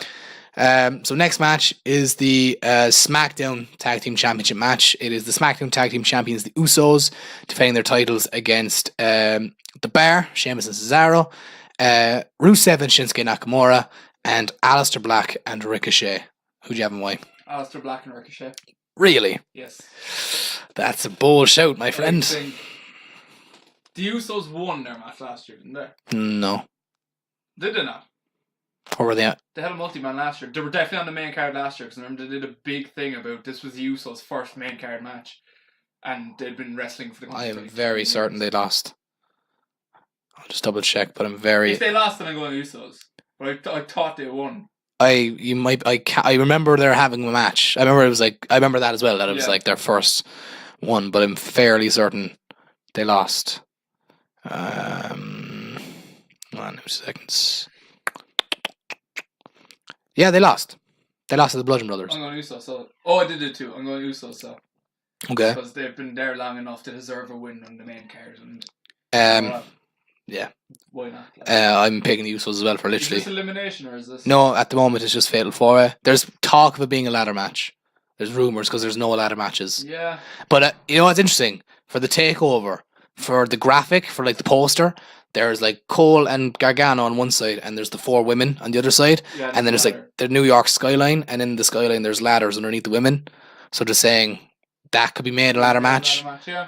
So next match is the SmackDown Tag Team Championship match. It is the SmackDown Tag Team Champions, the Usos, defending their titles against The Bar, Sheamus and Cesaro, Rusev and Shinsuke Nakamura, and Aleister Black and Ricochet. Who do you have and why? Aleister Black and Ricochet. Really? Yes. That's a bold shout, my friend. The Usos won their match last year, didn't they? No. Did they not? Or were they at? They had a multi-man last year. They were definitely on the main card last year because remember they did a big thing about this was the Usos' first main card match, and they'd been wrestling for the. I am very certain they lost. I'll just double check, but I'm very. If they lost, then I'm going Usos. But I thought they won. I remember they're having a match. I remember that as well. That it was like their first one, but I'm fairly certain they lost. Hold on 2 seconds. Yeah, they lost. They lost to the Bludgeon Brothers. I'm going Usos. So. Oh, I did it too. I'm going Usos. So. Okay. Because they've been there long enough to deserve a win on the main card. And, yeah. Why not? I'm picking the Usos as well for literally. Is this elimination or is this? No, at the moment it's just Fatal 4. There's talk of it being a ladder match. There's rumours because there's no ladder matches. Yeah. But you know what's interesting? For the takeover, for the graphic, for like the poster, there's like Cole and Gargano on one side, and there's the 4 women on the other side, and then there's like the New York skyline, and in the skyline there's ladders underneath the women. So just saying, that could be made a ladder match. Yeah.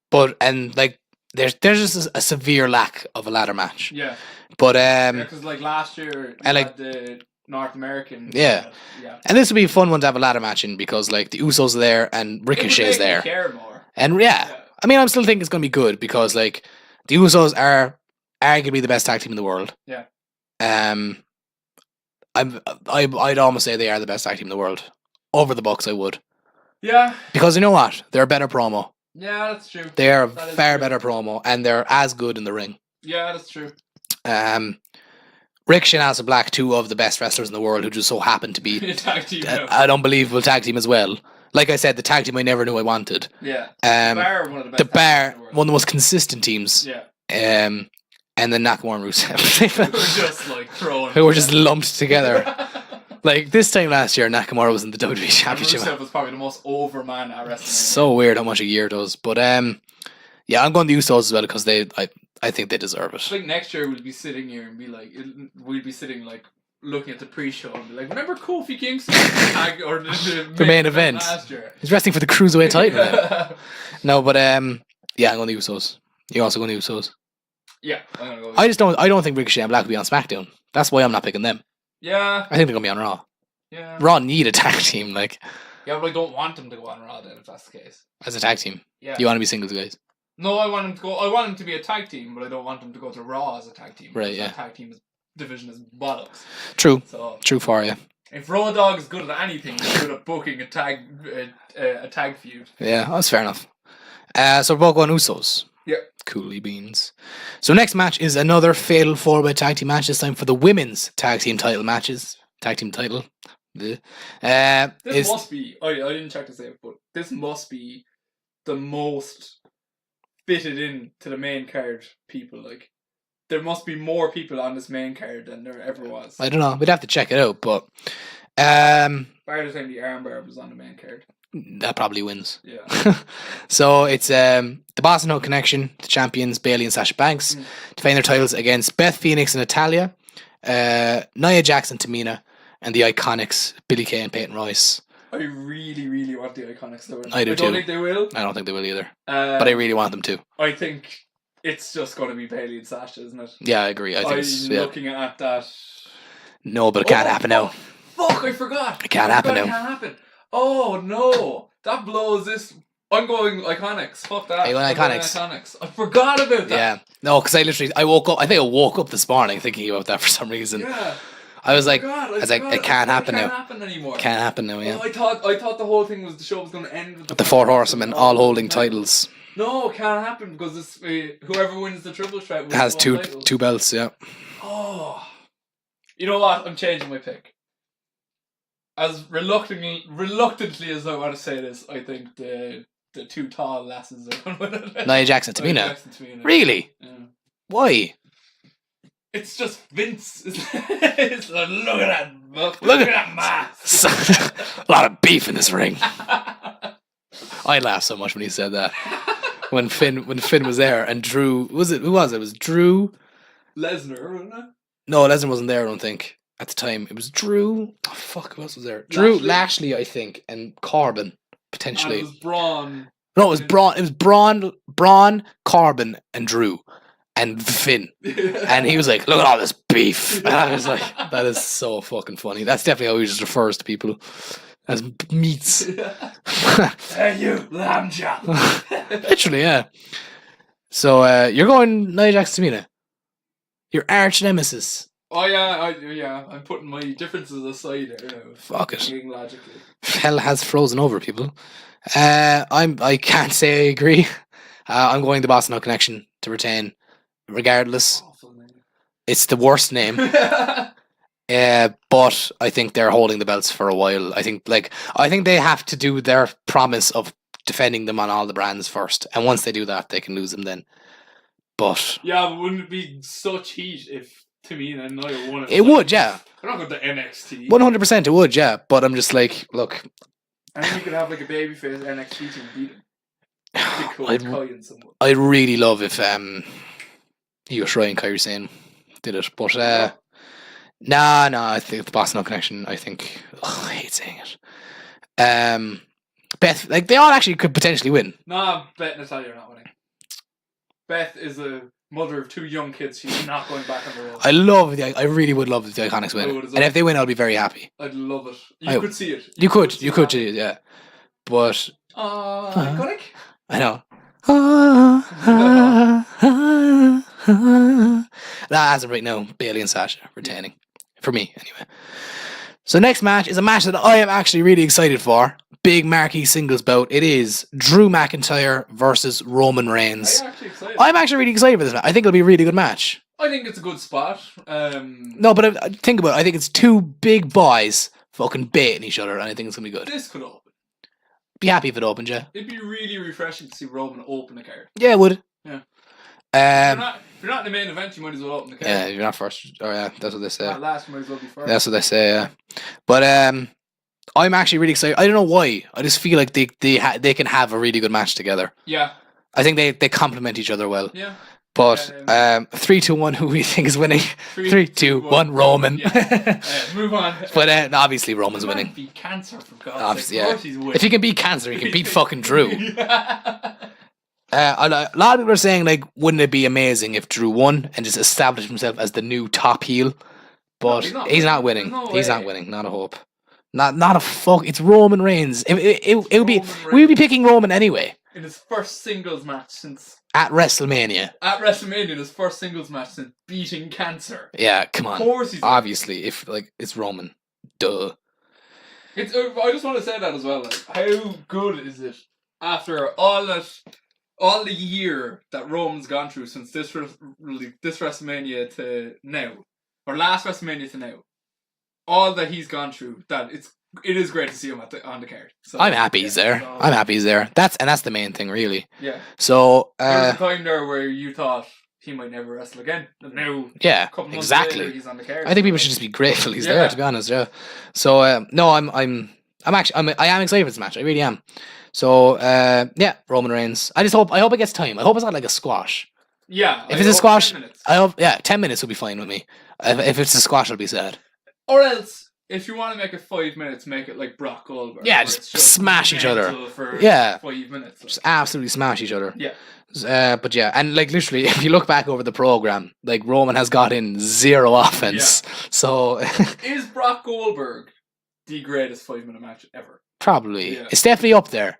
But like there's just a severe lack of a ladder match. Yeah. But because like last year, and had the North American. Yeah. And this would be a fun one to have a ladder match in because like the Usos are there and Ricochet's there. Me care more. And I mean, I'm still thinking it's going to be good because like the Usos are arguably the best tag team in the world. Yeah. I'd almost say they are the best tag team in the world. Over the Bucks, I would. Yeah. Because you know what? They're a better promo. Yeah, that's true. They are far better promo, and they're as good in the ring. Yeah, that's true. Ricochet and Aleister Black, two of the best wrestlers in the world, who just so happen to be tag team an unbelievable tag team as well. Like I said, the tag team I never knew I wanted. Yeah. The Bar, one of the best. The Bar, one of the most consistent teams. Yeah. And then Nakamura and Rusev. Who were just like throwing. Who were just lumped together. Like this time last year, Nakamura was in the WWE Championship. Rusev was probably the most over man at WrestleMania. So weird how much a year does. But yeah, I'm going to Usos as well because I think they deserve it. I think next year we'll be sitting here and be like, looking at the pre-show and be like, remember Kofi Kingston or the main event last year? He's wrestling for the Cruiserweight title now. No, but yeah, I'm going to Usos. You also going to Usos? Yeah, I'm gonna go. I don't think Ricochet and Black will be on SmackDown. That's why I'm not picking them. Yeah. I think they're gonna be on Raw. Yeah. Raw need a tag team, like. Yeah, but I don't want them to go on Raw then, if that's the case. As a tag team. Yeah. You want to be singles guys. No, I want them to go. I want them to be a tag team, but I don't want them to go to Raw as a tag team. Right. Yeah. That tag team division is bollocks. True. So true for you. If Raw Dog is good at anything, he's good at booking a tag feud. Yeah, that's fair enough. So we're both going Usos. Yeah. Coolie beans. So next match is another fatal 4-way tag team match. This time for the women's tag team title matches. Tag team title. This must be. I didn't check this out, but this must be the most fitted in to the main card people. Like, there must be more people on this main card than there ever was. I don't know. We'd have to check it out, but by the time the armbar was on the main card. That probably wins. Yeah. So it's the Boss 'n' Hope Connection, the champions Bayley and Sasha Banks, defending their titles against Beth Phoenix and Natalya, Nia Jax and Tamina, and the Iconics Billie Kay and Peyton Royce. I really, really want the Iconics to win. I do too. I don't think they will. I don't think they will either. But I really want them to. I think it's just going to be Bayley and Sasha, isn't it? Yeah, I agree. I think I'm looking at that. No, but it can't happen now. Fuck, I forgot. It can't happen now. It can't happen. Oh, no. That blows this. I'm going Iconics. Fuck that. Are you going Iconics? I forgot about that. Yeah. No, because I woke up. I think I woke up this morning thinking about that for some reason. Yeah. I was like, it can't happen now. It can't happen anymore. Can't happen now, yeah. Oh, I thought the whole thing was the show was going to end with the Four Horsemen all holding titles. No, it can't happen because this whoever wins the triple threat wins has two title. two belts, yeah. Oh. You know what? I'm changing my pick. As reluctantly as I want to say this, I think the two tall lasses are going to win it. Nia Jax and Tamina. Really? Yeah. Why? It's just Vince. It's like, look at that mass. A lot of beef in this ring. I laughed so much when he said that. When Finn was there and Drew who was it? It was Drew Lesnar, wasn't it? No, Lesnar wasn't there, I don't think. At the time. It was Drew. Oh fuck, who else was there? Drew Lashley, I think, and Corbin, potentially. And it was Braun. No, it was Braun. It was Braun, Corbin, and Drew. And Finn. And he was like, look at all this beef. And I was like, that is so fucking funny. That's definitely how he just refers to people. As meats. Hey you, lamb chop. Literally, yeah. So you're going Nia Jax Tamina. Your arch nemesis. Oh yeah, I'm putting my differences aside there now. Fuck it. Thinking logically. Hell has frozen over, people. I can't say I agree. I'm going the Boss 'n' Hope Connection to retain, regardless. Awful name. It's the worst name. But I think they're holding the belts for a while. I think they have to do their promise of defending them on all the brands first, and once they do that, they can lose them then. But yeah, but wouldn't it be such heat if Tamina and Nia won it? It would, yeah. They're not going to NXT. 100% it would, yeah. But I'm just like, look. And then you could have like a babyface NXT team beat him. I'd really love if Io Shirai and Kairi Sane did it, but no, I think the Boss 'n' Hope Connection. I think I hate saying it. Beth, like they all actually could potentially win. Nah, Beth and Natalia are not winning. Beth is a mother of 2 young kids. She's not going back on the road. I really would love the Iconics win. And if they win, I'll be very happy. I'd love it. You could see it. You could see it, yeah. But Iconic? I know. As of right now, Bailey and Sasha retaining. For me, anyway. So next match is a match that I am actually really excited for. Big marquee singles bout. It is Drew McIntyre versus Roman Reigns. I'm actually really excited for this match. I think it'll be a really good match. I think it's a good spot. No, but think about it. I think it's 2 big boys fucking baiting each other, and I think it's going to be good. This could open. Be happy if it opened, yeah. It'd be really refreshing to see Roman open a card. Yeah, it would. Yeah. If you're not in the main event, you might as well open the card. Yeah, if you're not first. Oh, yeah, that's what they say. Not last, you might as well be first. That's what they say, yeah. But I'm actually really excited. I don't know why. I just feel like they can have a really good match together. Yeah. I think they complement each other well. Yeah. But 3-2-1, who we think is winning? 3-2-1, Roman. Yeah. Move on. But obviously Roman's winning. Beat Cancer, for God's sake. Yeah. Of course he's winning. If he can beat Cancer, he can beat fucking Drew. A lot of people are saying, like, wouldn't it be amazing if Drew won and just established himself as the new top heel? But he's not winning. He's not winning. Not a hope. Not a fuck. It's Roman Reigns. It would be. We'd be picking Roman anyway. In his first singles match since at WrestleMania. In his first singles match since beating Cancer. Yeah, come on. Of course he's obviously if like it's Roman. Duh. I just want to say that as well. Like, how good is it after all the year that Roman's gone through since this WrestleMania to now, or last WrestleMania to now, all that he's gone through, that it is great to see him on the card. So, I'm happy he's there. I'm happy he's there. That's the main thing, really. Yeah. So there was a time there where you thought he might never wrestle again, and now yeah, a couple months exactly. later, he's on the card. I think people should just be grateful he's there. To be honest, yeah. So no, I am excited for this match. I really am. So yeah, Roman Reigns. I hope it gets time. I hope it's not like a squash. Yeah. If it's a squash, I hope 10 minutes will be fine with me. If it's a squash, I'll be sad. Or else, if you want to make it 5 minutes, make it like Brock Goldberg. Yeah, just smash each other. For 5 minutes. Just absolutely smash each other. Yeah. But yeah, and like literally, if you look back over the program, like Roman has got in 0 offense. Yeah. So is Brock Goldberg the greatest 5-minute match ever? Probably. Yeah. It's definitely up there.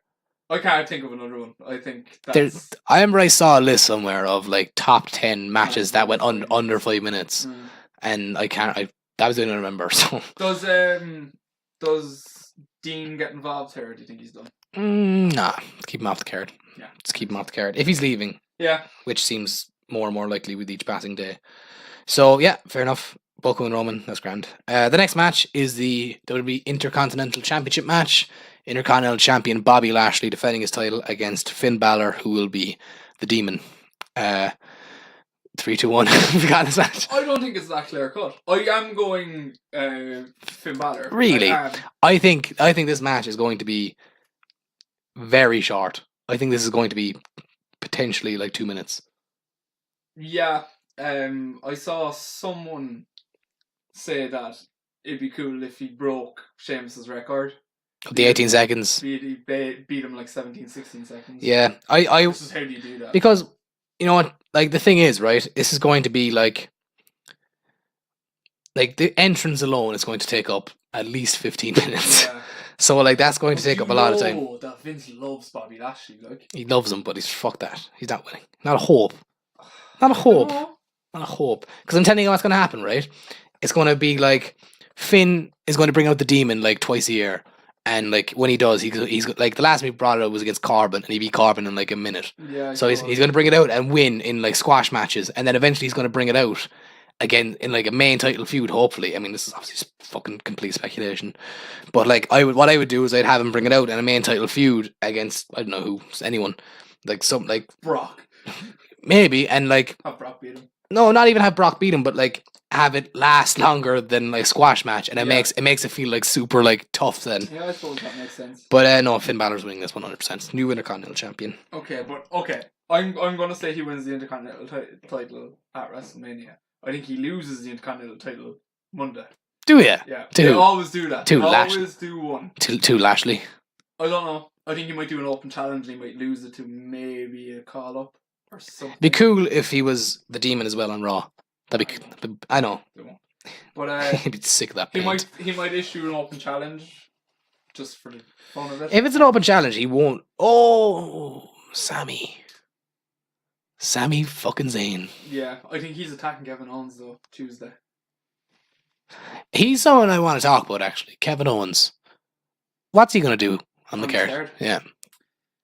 I can't think of another one. I think that's... I remember I saw a list somewhere of like top 10 matches that went under 5 minutes, and that was the only I remember. So does Dean get involved here? Or do you think he's done? Nah, keep him off the card. Yeah, just keep him off the card if he's leaving. Yeah, which seems more and more likely with each passing day. So yeah, fair enough. Boko and Roman, that's grand. The next match is the WWE Intercontinental Championship match. Intercontinental Champion Bobby Lashley defending his title against Finn Balor, who will be the Demon. 3-2-1. Forgot this match. I don't think it's that clear cut. I am going Finn Balor. Really? I think this match is going to be very short. I think this is going to be potentially like 2 minutes. Yeah. I saw someone say that it'd be cool if he broke Sheamus's record. The 18 seconds. Beat him like 17, 16 seconds. Yeah. This is how do you do that? Because, you know what, like the thing is, right, this is going to be like the entrance alone is going to take up at least 15 minutes. Yeah. So like that's going to take up a lot of time. Oh, that Vince loves Bobby Lashley, like. He loves him, but fuck that. He's not winning. Not a hope. Not a hope. No. Not a hope. Because I'm telling you what's going to happen, right? It's going to be like Finn is going to bring out the Demon like twice a year. And like when he does, he's like the last time he brought it out was against Corbin, and he beat Corbin in like a minute. Yeah. So he's going to bring it out and win in like squash matches, and then eventually he's going to bring it out again in like a main title feud. Hopefully, I mean this is obviously fucking complete speculation, but like what I would do is I'd have him bring it out in a main title feud against I don't know who, anyone, like some like Brock, maybe, and like have Brock beat him. No, not even have Brock beat him, but like have it last longer than like squash match, and it makes it feel like super like tough then. Yeah, I suppose that makes sense. But no, Finn Balor's winning this 100%. New Intercontinental Champion. Okay, I'm gonna say he wins the Intercontinental title at WrestleMania. I think he loses the Intercontinental title Monday. Do ya? Yeah, they always do that. They always do one. To Lashley. I don't know. I think he might do an open challenge and he might lose it to maybe a call up or something. Be cool if he was the Demon as well on Raw. That'd be. I know. They won't. But He'd be sick of that paint. he might issue an open challenge just for the fun of it. If it's an open challenge, he won't. Oh, Sammy fucking Zayn. Yeah, I think he's attacking Kevin Owens though Tuesday. He's someone I want to talk about actually. Kevin Owens. What's he gonna do on the card? Yeah.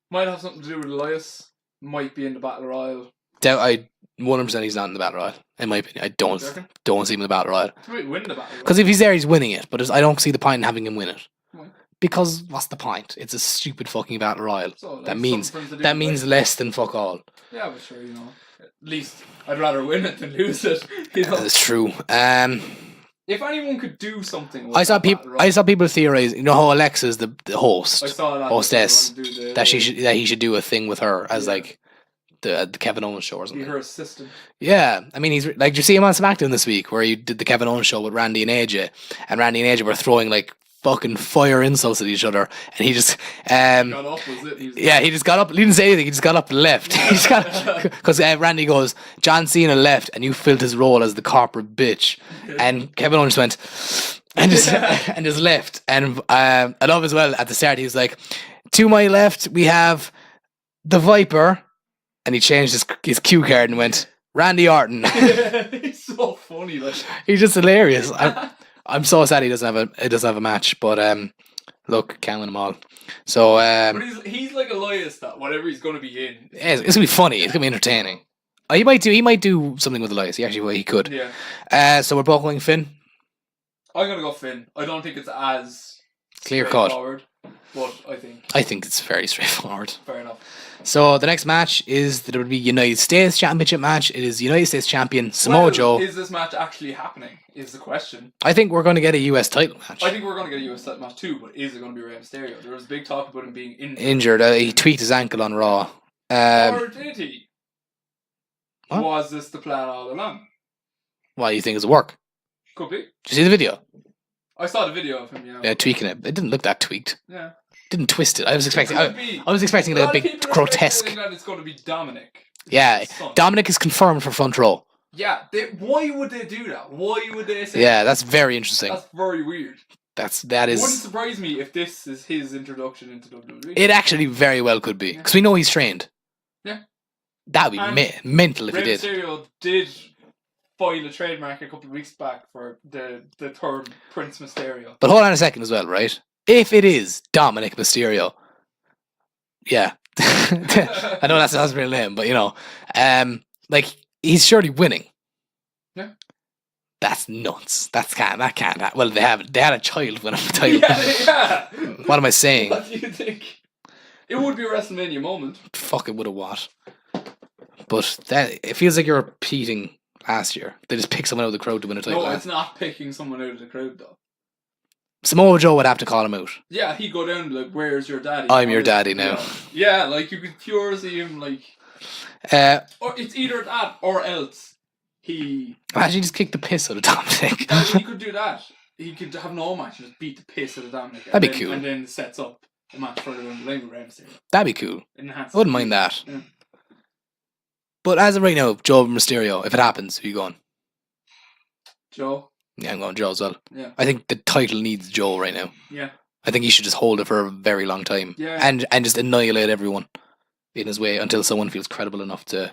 Might have something to do with Elias. Might be in the Battle Royal. I 100% he's not in the Battle Royal. In my opinion, I don't see him in the Battle Royal. He might win the Battle Royal. Because if he's there, he's winning it. But I don't see the point in having him win it. Why? Because what's the point? It's a stupid fucking Battle Royal. So, like, that means less than fuck all. Yeah, but sure, at least I'd rather win it than lose it. That's true. If anyone could do something, I saw people theorize. You know how Alexa's the host, I saw that hostess, that he should do a thing with her as like the Kevin Owens show or something. Be her assistant. Yeah, I mean he's like. Did you see him on SmackDown this week where he did the Kevin Owens show with Randy and AJ, and Randy and AJ were throwing like fucking fire insults at each other, and he just got up, was it? He just got up. He didn't say anything. He just got up and left. He just got because Randy goes, John Cena left, and you filled his role as the corporate bitch, and Kevin Owens went and just left. And I love as well at the start he was like, to my left we have the Viper, and he changed his cue card and went Randy Orton. He's so funny. Like. He's just hilarious. I'm so sad he doesn't have a match, but look, can't win them all. So, but he's like Elias that whatever he's going to be in, it's gonna be funny. It's gonna be entertaining. He might do something with Elias. He could. Yeah. So we're both going Finn. I'm gonna go Finn. I don't think it's as clear cut, but I think it's very straightforward. Fair enough. So the next match is the WWE United States Championship match. It is United States Champion Samoa Joe. Is this match actually happening? Is the question. I think we're going to get a US title match. I think we're going to get a US title match too, but is it going to be Rey Mysterio? There was big talk about him being injured. He tweaked his ankle on Raw. Or did he? What? Was this the plan all along? Why do you think it's work? Could be. Did you see the video? I saw the video of him. Yeah, tweaking it. It didn't look that tweaked. Yeah. Didn't twist it. I was expecting. I was expecting like a big grotesque. That it's going to be Dominic. Yeah, Dominic is confirmed for front row. Yeah, why would they do that? Why would they say? Yeah, that's very interesting. That's very weird. That is. It wouldn't surprise me if this is his introduction into WWE. It actually very well could be because we know he's trained. Yeah, that would be mental if he did. Mysterio did file a trademark a couple of weeks back for the third Prince Mysterio. But hold on a second as well, right? If it is Dominic Mysterio, yeah, I know that's his real name, but you know, like he's surely winning. Yeah, that's nuts. That can't. Well, they had a child win a title. Yeah. What am I saying? What do you think? It would be a WrestleMania moment. Fuck, it would have what? But it feels like you're repeating last year. They just pick someone out of the crowd to win a title. No, it's not picking someone out of the crowd though. Samoa Joe would have to call him out. Yeah, he'd go down like, "Where's your daddy?" I'm your daddy now. Yeah, like you could pure see him like. Or it's either that or else he. Imagine he just kick the piss out of Dominic. He could do that. He could have no match and just beat the piss out of Dominic. That'd be cool. And then sets up a match further down the line with Rey Mysterio. That'd be cool. Enhance. I wouldn't mind that. Yeah. But as of right now, Joe Mysterio, if it happens, who are you going? Joe. Yeah, I'm going Joe as well. Yeah. I think the title needs Joe right now. Yeah. I think he should just hold it for a very long time. Yeah. And just annihilate everyone in his way until someone feels credible enough to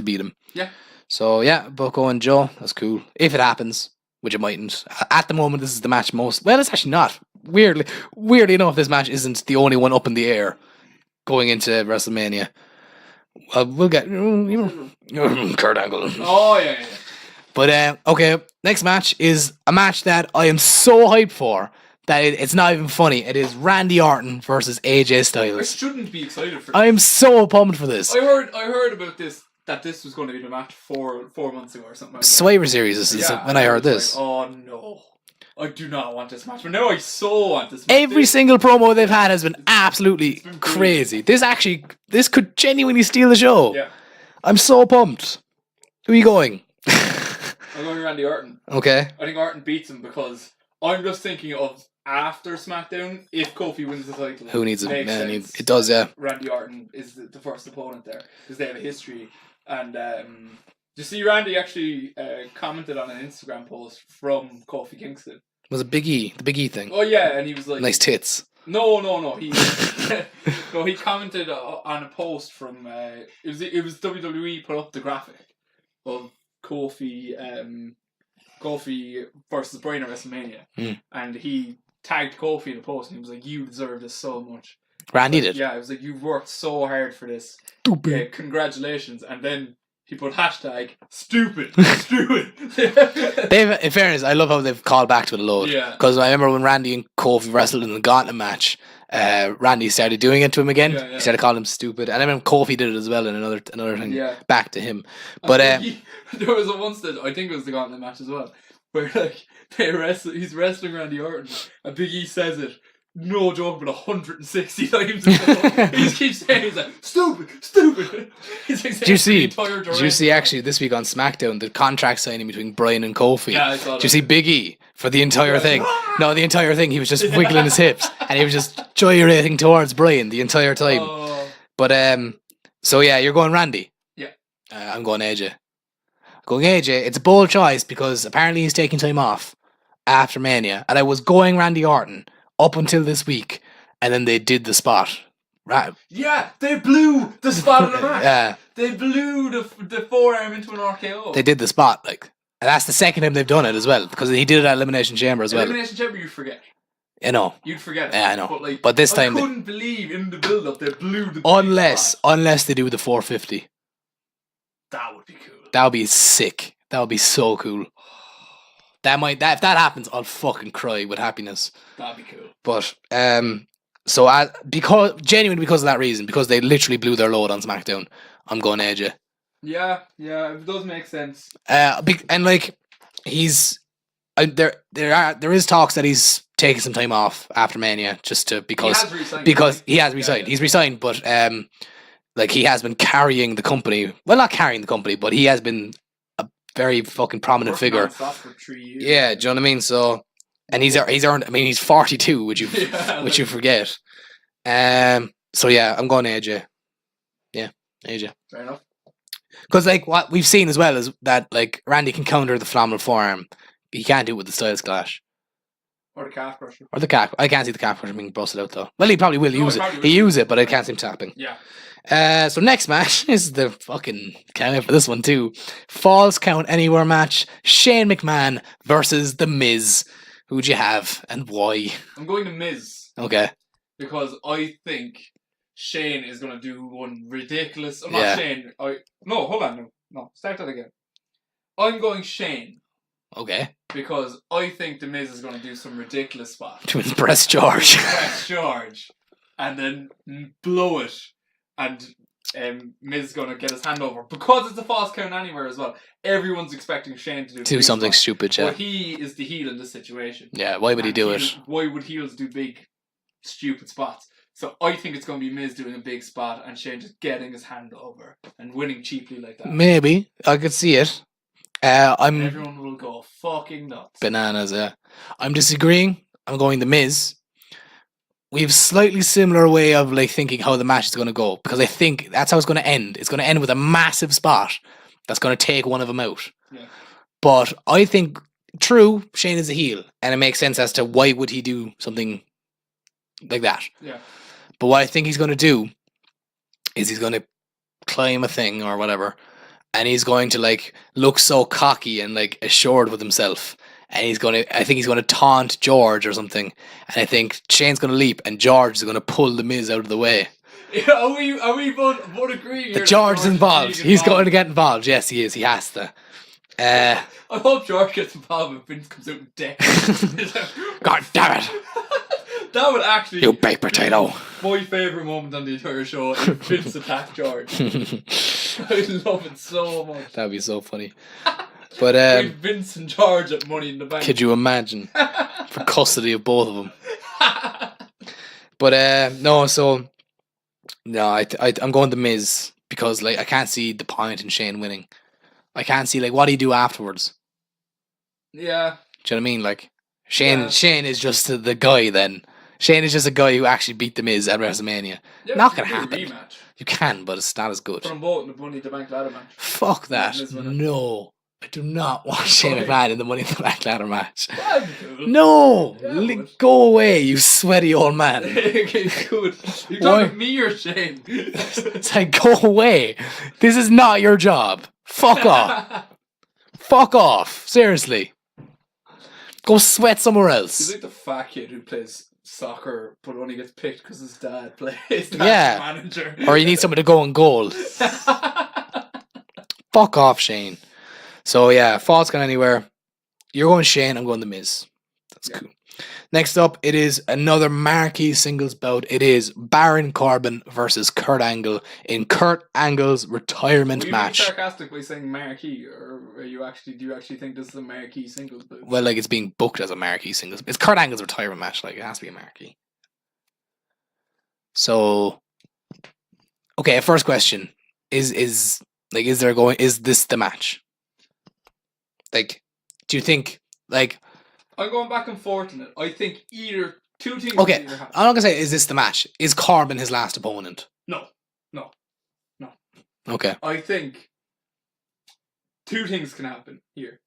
beat him. Yeah. So yeah, Bucko and Joe, that's cool. If it happens, which it mightn't. At the moment, this is the match most. Well, it's actually not. Weirdly enough, this match isn't the only one up in the air going into WrestleMania. We'll get Kurt Angle. Oh yeah. But okay, next match is a match that I am so hyped for that it's not even funny. It is Randy Orton versus AJ Styles. I shouldn't be excited for this. I'm so pumped for this. I heard about this, that this was going to be the match 4 months ago or something like that. Survivor Series is when I heard this. Like, oh no. I do not want this match, but now I so want this match. Every single promo they've had has been absolutely crazy. This could genuinely steal the show. Yeah. I'm so pumped. Who are you going? I'm going Randy Orton. Okay. I think Orton beats him because I'm just thinking of after SmackDown, if Kofi wins the title. Who needs it? Makes Man, sense. it does, yeah. Randy Orton is the first opponent there because they have a history. And you see, Randy actually commented on an Instagram post from Kofi Kingston. Was it Big E? The Big E thing? Oh yeah, and he was like, nice tits. No. He no, he commented on a post from it was WWE put up the graphic of Kofi versus Bryan at WrestleMania, and he tagged Kofi in the post, and he was like, "You deserve this so much." Randy did. Yeah, it was like, "You've worked so hard for this. Stupid. Congratulations!" And then he put hashtag stupid. In fairness, I love how they've called back to it a load. Yeah. Because I remember when Randy and Kofi wrestled in the Gauntlet match, Randy started doing it to him again. Yeah. He started calling him stupid, and I remember Kofi did it as well in another thing. Yeah. Back to him, but there was a once that I think it was the Gauntlet match as well, where like he's wrestling Randy Orton, and Big E says it. No joke, but 160 times. He just keeps saying, he's like, stupid. He's like, did you see actually this week on SmackDown the contract signing between Bryan and Kofi? Yeah, I saw that. Did you see Big E for the entire thing? No, the entire thing. He was just wiggling his hips and he was just gyrating towards Bryan the entire time. Oh. But so yeah, you're going Randy. Yeah. I'm going AJ. Going AJ. It's a bold choice because apparently he's taking time off after Mania, and I was going Randy Orton up until this week, and then they did the spot. Right. Yeah, they blew the spot of the match. Yeah. They blew the forearm into an RKO. They did the spot, like. And that's the second time they've done it as well, because he did it at Elimination Chamber as well. Elimination Chamber, you forget. You know. You'd forget it. Yeah, I know. But this time I couldn't believe in the build-up they blew the unless they do the 450. That would be cool. That would be sick. That would be so cool. If that happens, I'll fucking cry with happiness. That'd be cool. But because of that reason, because they literally blew their load on SmackDown, I'm going AJ. Yeah, it does make sense. And like he's there is talks that he's taking some time off after Mania because he has resigned. Yeah. He's resigned, but like he has been carrying the company. Well, not carrying the company, but he has been a very fucking prominent figure. For 3 years. Yeah, do you know what I mean? So, and he's earned. I mean, he's 42. Would you you forget? So yeah, I'm going AJ. Yeah, AJ. Fair enough. Because like what we've seen as well is that like Randy can counter the phenomenal forearm. He can't do it with the Styles Clash. Or the calf crusher. Or the calf. I can't see the calf crusher being busted out though. Well, he probably will use it. He use it, but I can't see him tapping. Yeah. So next match is the fucking can't wait for this one too. Falls Count Anywhere match. Shane McMahon versus The Miz. Who'd you have and why? I'm going to Miz. Okay. Because I think Shane is going to do one ridiculous... I'm Yeah. not Shane. No, hold on. No, start that again. I'm going Shane. Okay. Because I think The Miz is going to do some ridiculous spot. To impress George. Press George. And then blow it. And Miz is going to get his hand over. Because it's a false count anywhere as well. Everyone's expecting Shane to do something stupid, yeah. But he is the heel in this situation. Yeah, why would he do it? Why would heels do big, stupid spots? So I think it's going to be Miz doing a big spot and Shane just getting his hand over and winning cheaply like that. Maybe. I could see it. Everyone will go fucking nuts. Bananas, yeah. I'm disagreeing. I'm going The Miz. We have slightly similar way of like thinking how the match is going to go, because I think that's how it's going to end. It's going to end with a massive spot that's going to take one of them out. Yeah. But I think, true, Shane is a heel, and it makes sense as to why would he do something like that. Yeah. But what I think he's going to do is he's going to climb a thing or whatever, and he's going to like look so cocky and like assured with himself. And I think he's going to taunt George or something. And I think Shane's going to leap and George is going to pull The Miz out of the way. Yeah, are we both agreeing here? George is involved. He's going to get involved. Yes, he is. He has to. I hope George gets involved when Vince comes out with death. God damn it. That would actually... You baked potato. My favourite moment on the entire show is Vince attack George. I love it so much. That'd be so funny. But Vince and George at Money in the Bank. Could you imagine? For custody of both of them. But no, so no, I'm going The Miz because like I can't see the point in Shane winning. I can't see like what do you do afterwards. Yeah. Do you know what I mean? Like Shane is just the guy then. Shane is just a guy who actually beat The Miz at WrestleMania. Yeah, Not you gonna can do a happen. rematch. You can, but it's not as good. Put them both in the Money in the Bank ladder match. Fuck that. Miz winner. No. I do not want Shane Why? McMahon in the Money in the Bank ladder match. That'd be cool. No! Yeah, it would. Go away, you sweaty old man. Okay, good. You Why? talking me or Shane? It's like, go away. This is not your job. Fuck off. Fuck off. Seriously. Go sweat somewhere He's else. like the fat kid who plays soccer but only gets picked because his dad plays. Dad's Yeah. manager. Or you need someone to go in goal. Fuck off, Shane. So yeah, Falls Gone Anywhere. You're going Shane, I'm going The Miz. That's Yeah. cool. Next up, it is another marquee singles bout. It is Baron Corbin versus Kurt Angle in Kurt Angle's retirement Were you match. being sarcastic by saying marquee, or do you actually think this is a marquee singles bout? Well, like it's being booked as a marquee singles. It's Kurt Angle's retirement match. Like it has to be a marquee. So, okay. First question is this the match? Like, do you think like? I'm going back and forth on it. I think either two things. Okay, Either happen. I'm not gonna say is this the match. Is Corbin his last opponent? No. Okay. I think two things can happen here.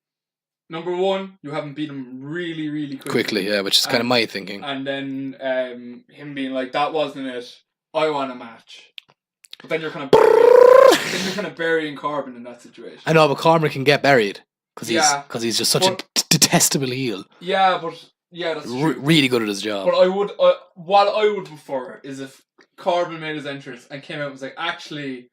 Number one, you haven't beat him really, really Quickly, yeah, which is kind of my thinking. And then him being like, "That wasn't it. I want a match." But then you're kind of burying Corbin in that situation. I know, but Corbin can get buried because Yeah. he's just such But- a detestable heel. Yeah, that's true. Really good at his job. But what I would prefer is if Corbin made his entrance and came out and was like, "Actually,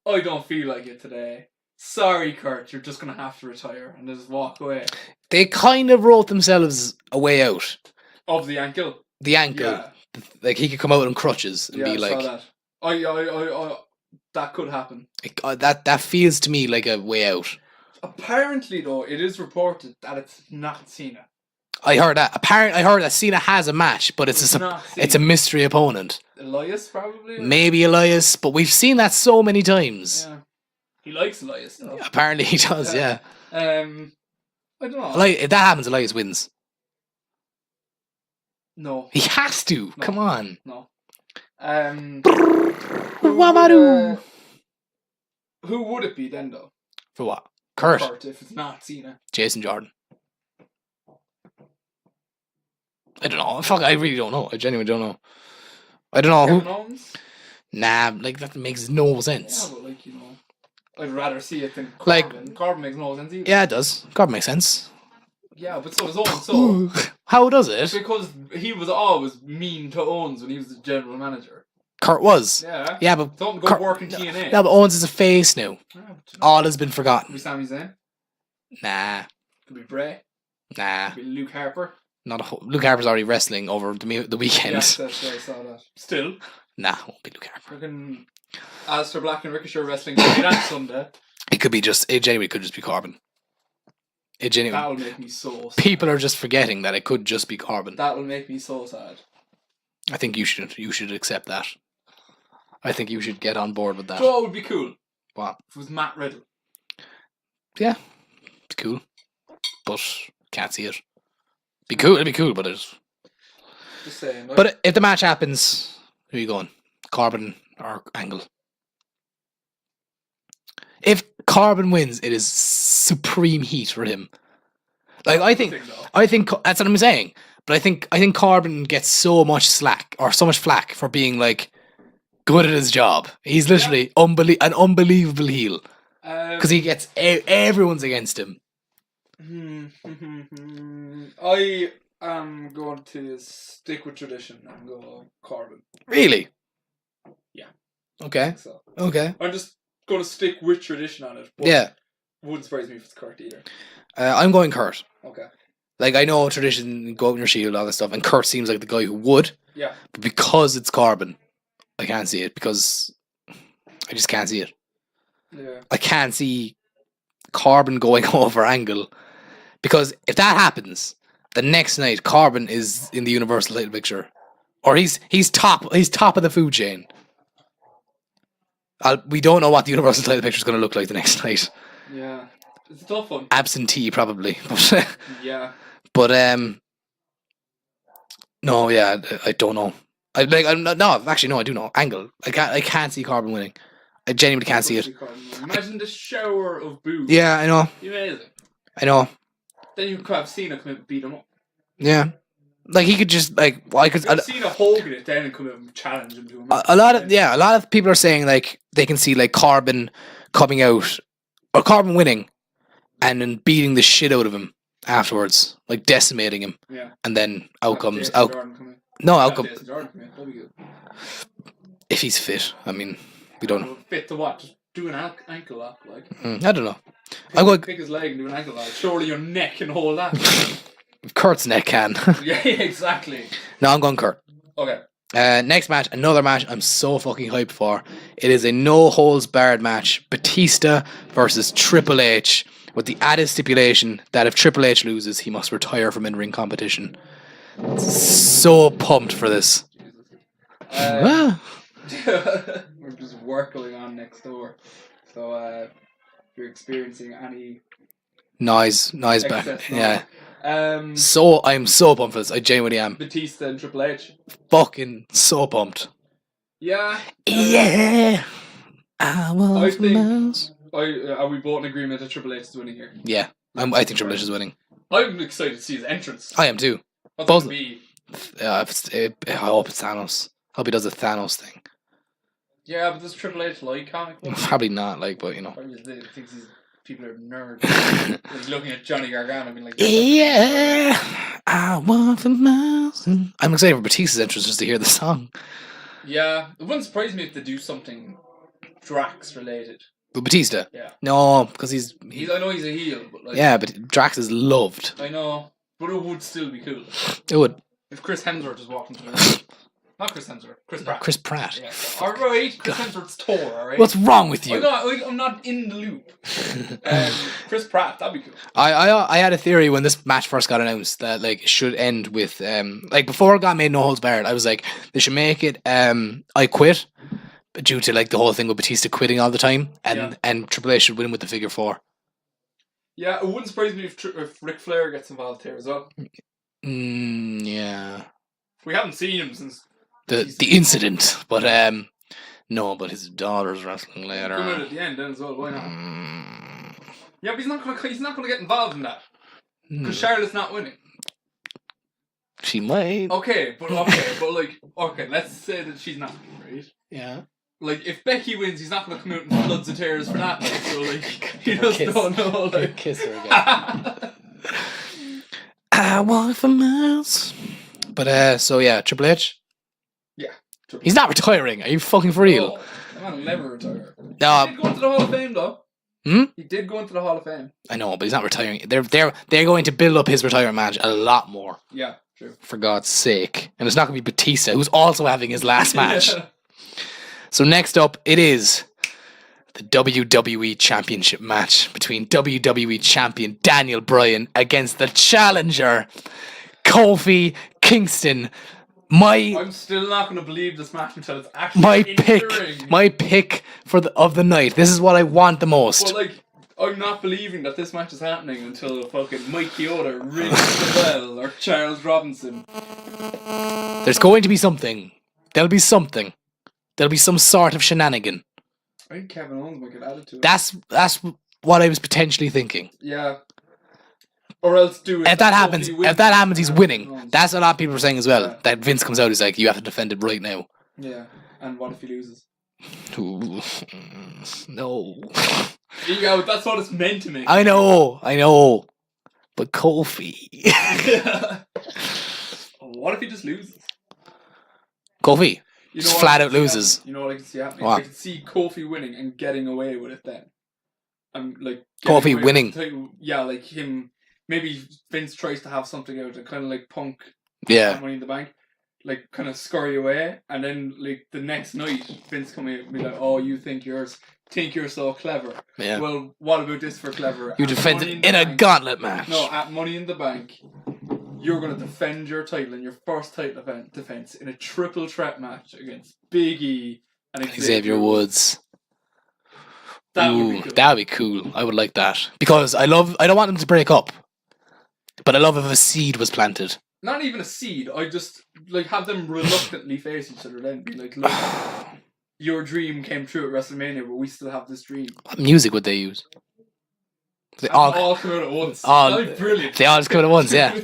I don't feel like it today. Sorry, Kurt, you're just gonna have to retire," and just walk away. They kind of wrote themselves a way out. Of the ankle. The ankle, Yeah, like he could come out in crutches and yeah, be I saw like, that. I that could happen. that feels to me like a way out. Apparently, though, it is reported that it's not Cena. I heard that. Apparently, I heard that Cena has a match, but it's not a Cena. mystery opponent. Elias, probably? Maybe Elias, but we've seen that so many times. Yeah. He likes Elias, though. Apparently, he does. Yeah. I don't know. If that happens, Elias wins. No. He has to. No. Come on. No. Wamaru. Who would it be then, though? For what? Kurt. If it's not Cena. Jason Jordan. I don't know. Fuck, I really don't know. I genuinely don't know. I don't know Kevin who. Owens? Nah, like that makes no Yeah, sense. but I'd rather see it than Like- Corbin. Corbin makes no sense either. Yeah, it does. God makes sense. Yeah, but so does Owens. So How does it? because he was always mean to Owens when he was the general manager. Kurt was. Yeah. Yeah, but Don't go Kurt- work in TNA. yeah, but Owens is a face now. Yeah, but All has been Could forgotten. be Sami Zayn. Nah, Could be Bray. nah. Could be Luke Harper. Luke Harper's already wrestling over the weekend. Yes, I saw that. Still, Nah, it won't be Luke Harper. freaking Alistair Black and Ricochet wrestling tonight and Sunday. It genuinely could just be Corbin. It genuinely. That will make me so sad. People are just forgetting that it could just be Corbin. That will make me so sad. I think you should accept that. I think you should get on board with that. So it would be cool What? if it was Matt Riddle. Yeah, it's cool, but can't see it. Be cool. It'd be cool, but it's. Just saying. Like, But if the match happens, who are you going? Corbin or Angle? If Corbin wins, it is supreme heat for him. Like I think that's what I'm saying. But I think Corbin gets so much slack or so much flack for being like good at his job. He's literally an unbelievable heel because he gets everyone's against him. I am going to stick with tradition and go Corbin. Really? Yeah. Okay. So Okay. I'm just going to stick with tradition on it. But Yeah. Wouldn't surprise me if it's Kurt either. I'm going Kurt. Okay. Like, I know tradition, go out in your shield, all that stuff, and Kurt seems like the guy who would, Yeah. but because it's Corbin, I can't see it, because I just can't see it. Yeah. I can't see Corbin going over Angle, because if that happens, the next night Corbin is in the Universal title picture, or he's top of the food chain. We don't know what the Universal title picture is going to look like the next night. Yeah. It's a tough one. Absentee probably, but Yeah. but No, yeah, I don't know. Actually, no, I do know. Angle. I can't see Corbin winning. I genuinely can't see it. Imagine the shower of boos. Yeah, I know. Amazing. I know. Then you could have Cena come out and beat him up. Yeah. Like he could just like I could. I've seen a Hogan it then and come out and challenge him to him. A lot of people are saying like they can see like Corbin coming out or Corbin winning and then beating the shit out of him afterwards, like decimating him. Yeah. And then out comes Jason out. Jordan come in. No, out comes Jason Jordan come in. That'd be good. if he's fit. I mean, we don't know. Well, fit to what? Just do an ankle lock, like. I don't know. I'm going. Pick his leg and do an ankle lock. Surely your neck can hold that. Kurt's neck can. Yeah, exactly. No, I'm going Kurt. Okay. Next match, another match I'm so fucking hyped for. It is a no holds barred match. Batista versus Triple H, with the added stipulation that if Triple H loses, he must retire from in-ring competition. So pumped for this. We're just work going on next door. So if you're experiencing any Noise back. excess Yeah. noise. So I'm so pumped for this. I genuinely am. Batista and Triple H. Fucking so pumped. Yeah. Yeah. I want I think- mouse. Are we both in agreement that Triple H is winning here? Yeah. I think Triple H is winning. I'm excited to see his entrance. I am too. What's both- it gonna be? I hope it's Thanos. I hope he does a Thanos thing. Yeah, but does Triple H like comic books? Probably not, like, but you know. Probably thinks people are nerds. He's looking at Johnny Gargano being like, Yeah, I want the mouse. I'm excited for Batista's entrance just to hear the song. yeah, it wouldn't surprise me if they do something Drax related. But Batista? Yeah. No, because I know he's a heel, but like, yeah, but Drax is loved. I know, but it would still be cool It would. if Chris Hemsworth was walking through. The Not Chris Hemsworth, Chris Pratt. Chris Pratt. Yeah. Alright, Chris Hemsworth's Thor, alright? What's wrong with you? I'm not in the loop. Chris Pratt, that'd be cool. I had a theory when this match first got announced that like it should end with like before it got made no holds barred. I was like they should make it I quit, but due to like the whole thing with Batista quitting all the time and Triple H should win with the figure 4. Yeah, it wouldn't surprise me if Ric Flair gets involved here as well. Yeah. We haven't seen him since the incident, but no, but his daughter's wrestling later. come out at the end then as well. Why not? Yeah, but he's not gonna get involved in that because Charlotte's not winning. She might. Okay, but let's say that she's not, right? Yeah. Like, if Becky wins, he's not going to come out in floods of tears for that. Like, so, like, he just don't know. Like, Kiss her again. I want for miles. But so yeah, Triple H. Yeah. He's not retiring. Are you fucking for real? Oh, the man will never retire. No. He did go into the Hall of Fame, though. He did go into the Hall of Fame. I know, but he's not retiring. They're going to build up his retirement match a lot more. Yeah, true. For God's sake, and it's not going to be Batista, who's also having his last match. Yeah. So next up, it is the WWE Championship match between WWE Champion Daniel Bryan against the challenger Kofi Kingston. I'm still not going to believe this match until it's actually my in the ring. My pick of the night. This is what I want the most. Well, like, I'm not believing that this match is happening until fucking Mike Chioda rings the bell or Charles Robinson. There's going to be something. There'll be something. There'll be some sort of shenanigan. I think Kevin Owens might get added to it. That's what I was potentially thinking. Yeah. Or else do it. If that happens, he's winning. Owens. That's what a lot of people are saying as well. Yeah. That Vince comes out, he's like, you have to defend it right now. Yeah. And what if he loses? Ooh, no. There you go. That's what it's meant to make. I know. But Kofi. What if he just loses? Kofi. You know Just what flat I out can see loses. happening? You know what I can see happening? What? I can see Kofi winning and getting away with it then. And like Kofi getting away winning? with the title. Yeah, like him. Maybe Vince tries to have something out and kind of like Punk. Yeah. Money in the Bank. Like kind of scurry away, and then like the next night, Vince come in and be like, "Oh, you think you're so clever? Yeah. Well, what about this for clever? You At defend Money it the in a Bank- gauntlet match. No, at Money in the Bank, you're going to defend your title in your first title defense in a triple threat match against Big E and Xavier Woods. That would Ooh, be cool. that would be cool. I would like that. Because I don't want them to break up. But I love if a seed was planted. not even a seed. I just like have them reluctantly face each other. Then be like, look, your dream came true at WrestleMania, but we still have this dream. What music would they use? They all come out at once. That'd be brilliant. They all just come out at once, yeah.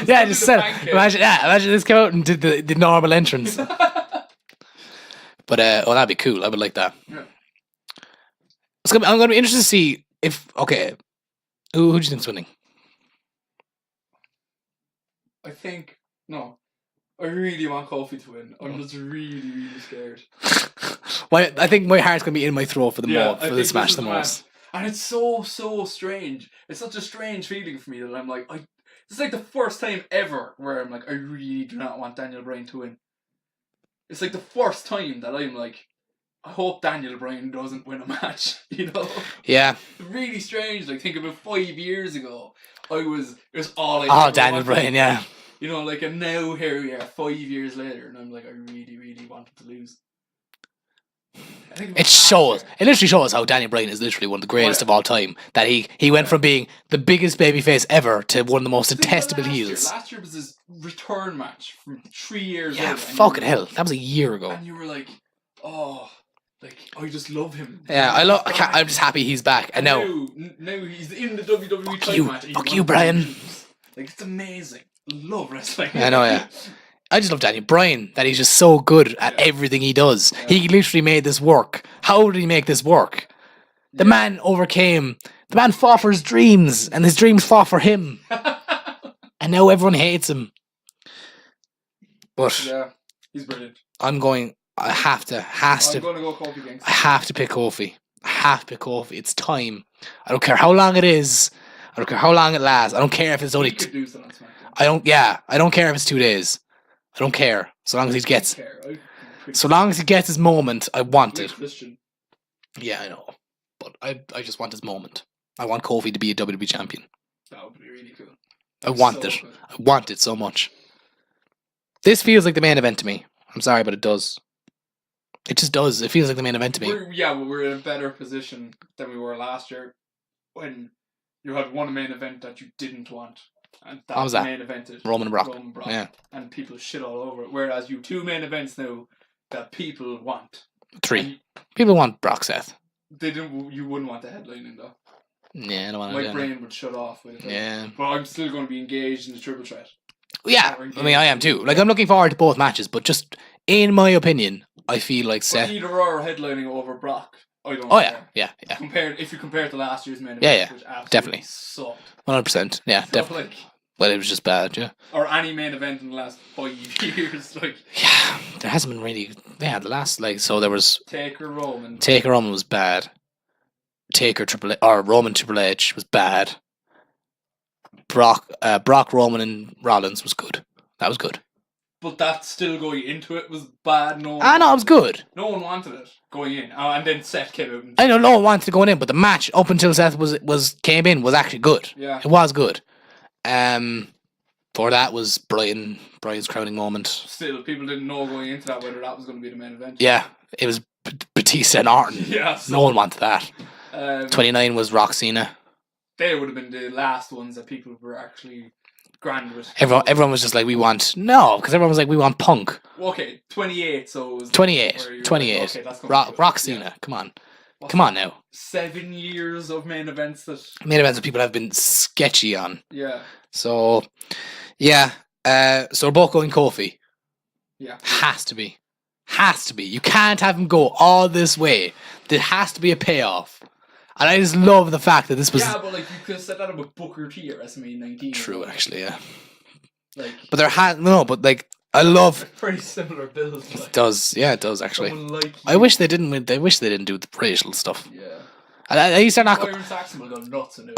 Yeah, just said. Imagine this came out and did the normal entrance. But that'd be cool. I would like that. Yeah. I'm gonna be interested to see if who do you think's winning? I think no. I really want Kofi to win. I'm just really, really scared. I think my heart's gonna be in my throat for this match the most. And it's so strange. It's such a strange feeling for me that I'm like, it's like the first time ever where I'm like, I really do not want Daniel Bryan to win. It's like the first time that I'm like, I hope Daniel Bryan doesn't win a match, you know? Yeah. Really strange. Like, think about 5 years ago, it was all Daniel Bryan, yeah. You know, like, and now here we are 5 years later, and I'm like, I really, really want him to lose. It literally shows how Daniel Bryan is literally one of the greatest of all time. That he went from being the biggest babyface ever to one of the most detestable heels. Last year was his return match from 3 years ago. Yeah, fucking hell. That was a year ago. And you were like, oh, like, I just love him. Yeah, I'm just happy he's back. And now he's in the WWE title match. Fuck you, Brian. Like, it's amazing. Love wrestling. I know, yeah. I just love Daniel Bryan, that he's just so good at everything he does. Yeah. He literally made this work. How did he make this work? The man fought for his dreams, and his dreams fought for him. And now everyone hates him. But yeah, he's brilliant. I'm going to go Kofi against I have to pick Kofi. It's time. I don't care how long it is. I don't care how long it lasts. I don't care if it's only I don't care if it's 2 days. I don't care. So long as he gets his moment, I want it. Christian. Yeah, I know. But I just want his moment. I want Kofi to be a WWE champion. That would be really cool. I want it. Good. I want it so much. This feels like the main event to me. I'm sorry, but it does. It just does. It feels like the main event to me. We're in a better position than we were last year when you had one main event that you didn't want. And that was main evented Roman and Brock. Yeah. And people shit all over it. Whereas you 2 main events now that people want. 3. People want Brock Seth. You wouldn't want the headlining though. Yeah, I don't want to. My brain would shut off with it. Yeah. But I'm still going to be engaged in the triple threat. Yeah, I mean I am too. Like I'm looking forward to both matches, but just in my opinion, I feel like Seth. Either or headlining over Brock. I don't. Oh yeah. If you compare it to last year's main event, which definitely sucked. 100%. Yeah, definitely. Well, it was just bad, yeah. Or any main event in the last 5 years, like. Yeah, there hasn't been really. Yeah, the last so there was. Taker Roman was bad. Roman Triple H was bad. Brock Roman and Rollins was good. That was good. But that still going into it was bad. No, it was good. No one wanted it going in, and then Seth came out. I know no one wanted to go in, but the match up until Seth came in was actually good. Yeah, it was good. For that was Brian's crowning moment. Still, people didn't know going into that whether that was going to be the main event. Yeah, it was Batista and Orton. Yeah, no one wanted that. 29 was Rock Cena. They would have been the last ones that people were actually grand with. Everyone was just like, because everyone was like, we want Punk. Okay, 28, so it was 28. Okay, Rock Cena, come on. Come on now. 7 years of main events that people have been sketchy on. Yeah. So, yeah. So we're both going Kofi. Yeah. Has to be. You can't have him go all this way. There has to be a payoff. And I just love the fact that this was. Yeah, but like you could have set that up with Booker T at WrestleMania 19. True, actually, yeah. Like. But I love. Pretty similar builds. It does, actually. I wish they didn't do the racial stuff. Yeah. At least they're not. Byron Saxon will go nuts in it.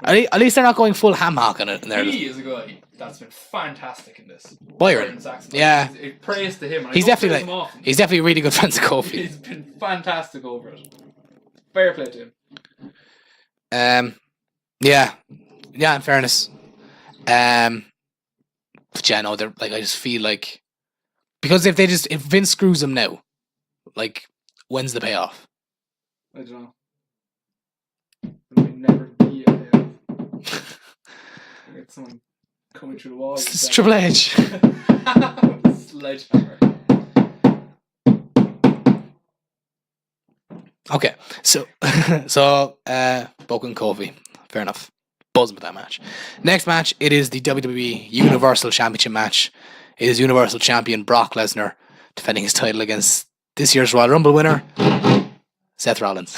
At least they're not going full ham hock on it. He is a guy that's been fantastic in this. Byron Saxon. Yeah. Praise to him. He's definitely he's definitely a really good friend of Kofi. He's been fantastic over it. Fair play to him. Yeah, in fairness. But yeah, no, they're like, I just feel like, because if Vince screws them now, like, when's the payoff? I don't know. There may never be a payoff. Get someone coming through the wall. It's Triple H. Sledgehammer. Okay, so Boken Kofi, fair enough. Buzzing with that match. Next match, it is the WWE Universal Championship match. It is Universal Champion Brock Lesnar defending his title against this year's Royal Rumble winner, Seth Rollins.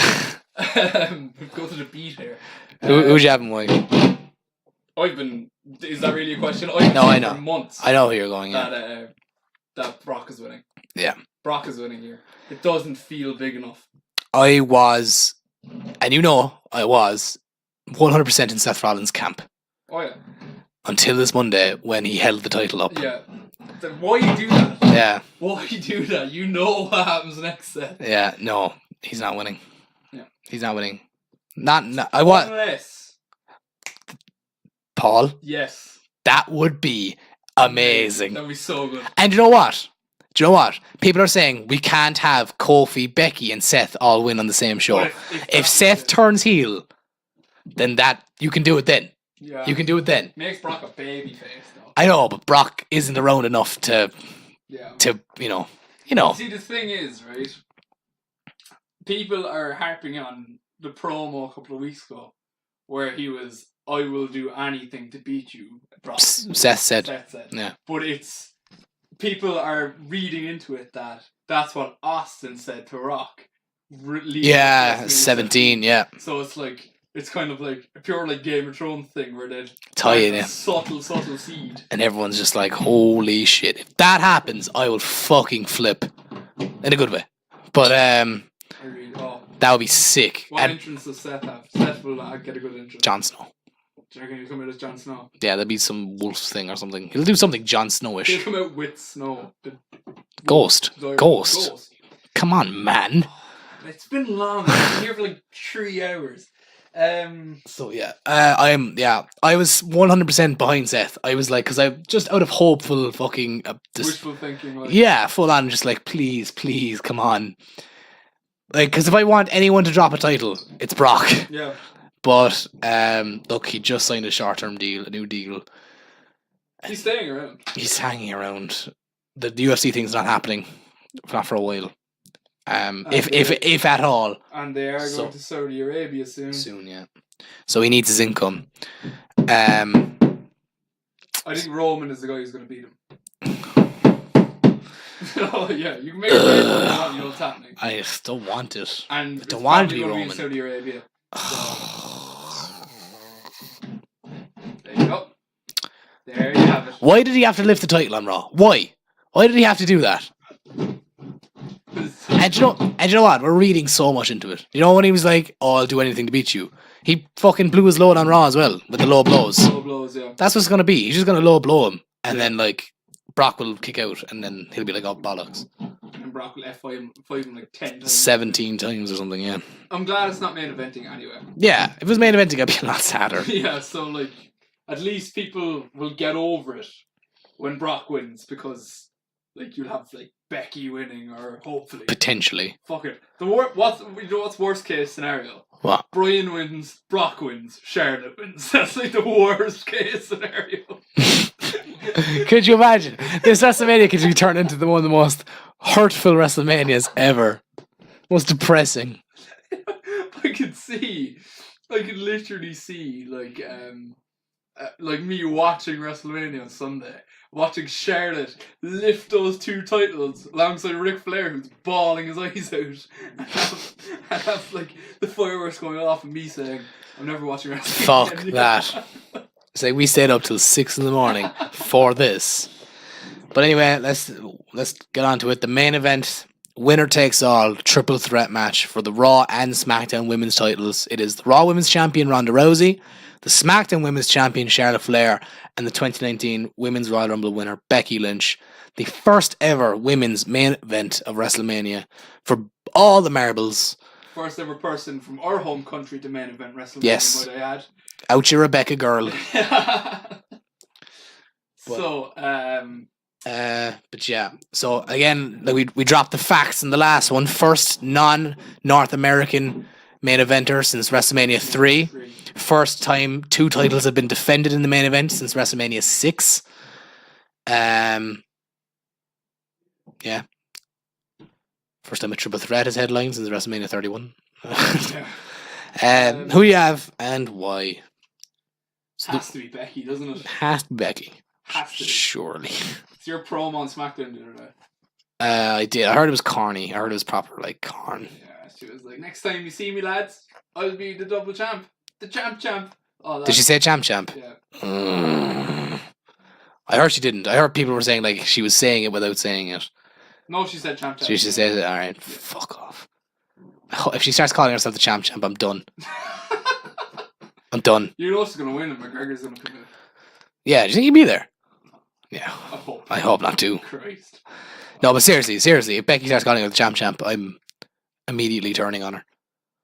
Go to the beat here. Who'd you have him winning? Is that really a question? I know. For months. I know who you're going. Yeah. That Brock is winning. Yeah. Brock is winning here. It doesn't feel big enough. I was 100% in Seth Rollins' camp. Oh yeah. Until this Monday when he held the title up. Yeah. Then why you do that? Yeah. Why you do that? You know what happens next, Seth. Yeah. No, he's not winning. Yeah. He's not winning. Unless Paul. Yes. That would be amazing. That'd be so good. And you know what? Do you know what? People are saying we can't have Kofi, Becky, and Seth all win on the same show. If Seth turns heel, then that you can do it then. Yeah. You can do it then. Makes Brock a baby face though. I know, but Brock isn't around enough to you know. See, the thing is, right? People are harping on the promo a couple of weeks ago where he was, I will do anything to beat you, Brock. Seth said. Yeah. But it's people are reading into it that's what Austin said to Rock. 17, yeah. So it's kind of like a pure like Game of Thrones thing where they tie it in. Subtle seed. And everyone's just like, holy shit. If that happens, I will fucking flip. In a good way. But that would be sick. What entrance does Seth have? Seth will get a good entrance. Jon Snow. Do you reckon he'll come out as Jon Snow? Yeah, there'll be some wolf thing or something. He'll do something Jon Snowish. He'll come out with Snow. Ghost. Come on, man. It's been long. I've been here for like 3 hours. So yeah, I was 100% behind Seth. I was like, because I'm just out of hopeful fucking wishful thinking. Like. Yeah, full on, just like please, come on. Like, because if I want anyone to drop a title, it's Brock. Yeah. But look, he just signed a new deal. He's staying around. He's hanging around. The UFC thing's not happening, not for a while. If at all. And they are going to Saudi Arabia soon. Soon, yeah. So he needs his income. I think Roman is the guy who's going to beat him. Oh yeah, you can make it right, you know what's happening. I still want it. And I don't want to be Roman. In Saudi Arabia. There you go. There you have it. Why did he have to lift the title on Raw? Why? Why did he have to do that? And you know what? We're reading so much into it. You know when he was like, "Oh, I'll do anything to beat you." He fucking blew his load on Raw as well with the low blows. Low blows, yeah. That's what it's gonna be. He's just gonna low blow him, and then like Brock will kick out, and then he'll be like, "Oh bollocks." And Brock will F5 him like 10 times. 17 times or something. Yeah. I'm glad it's not main eventing anyway. Yeah, if it was main eventing, I'd be a lot sadder. Yeah, so like at least people will get over it when Brock wins because. Like you'll have like Becky winning or hopefully potentially. Fuck it. What's worst case scenario? What? Brian wins, Brock wins, Charlotte wins. That's like the worst case scenario. Could you imagine? This WrestleMania could be turned into one of the most hurtful WrestleManias ever. Most depressing. I could literally see like me watching WrestleMania on Sunday. Watching Charlotte lift those 2 titles alongside Ric Flair, who's bawling his eyes out, and have like the fireworks going off, and me saying, "I'm never watching wrestling." Fuck that! It's like we stayed up till 6 a.m. for this. But anyway, let's get on to it. The main event, winner takes all, triple threat match for the Raw and SmackDown Women's titles. It is the Raw Women's Champion Ronda Rousey, the SmackDown Women's Champion Charlotte Flair, and the 2019 Women's Royal Rumble winner Becky Lynch. The first ever women's main event of WrestleMania for all the marbles. First ever person from our home country to main event WrestleMania, yes. might I add. Out your Rebecca girl. But yeah, so again, we dropped the facts in the last one. First non-North American main eventer since WrestleMania 3. First time 2 titles have been defended in the main event since WrestleMania 6. Yeah. First time a triple threat has headlined since WrestleMania 31. Who do you have and why? Has to be Becky, doesn't it? Has to be Becky. Has to be. Surely. It's your promo on SmackDown the other day. I did. I heard it was corny. I heard it was proper, like, corn. Yeah, she was like, next time you see me, lads, I'll be the double champ. The champ. Oh, Did she say champ? Yeah. I heard she didn't. I heard people were saying, like, she was saying it without saying it. No, she said champ. She said it. Alright, yeah. Fuck off. If she starts calling herself the champ, I'm done. I'm done. You know she's going to win and McGregor's going to come in. Yeah, do you think he'd be there? Yeah. I hope not too. Christ. No, but seriously, if Becky starts calling her the champ, I'm immediately turning on her.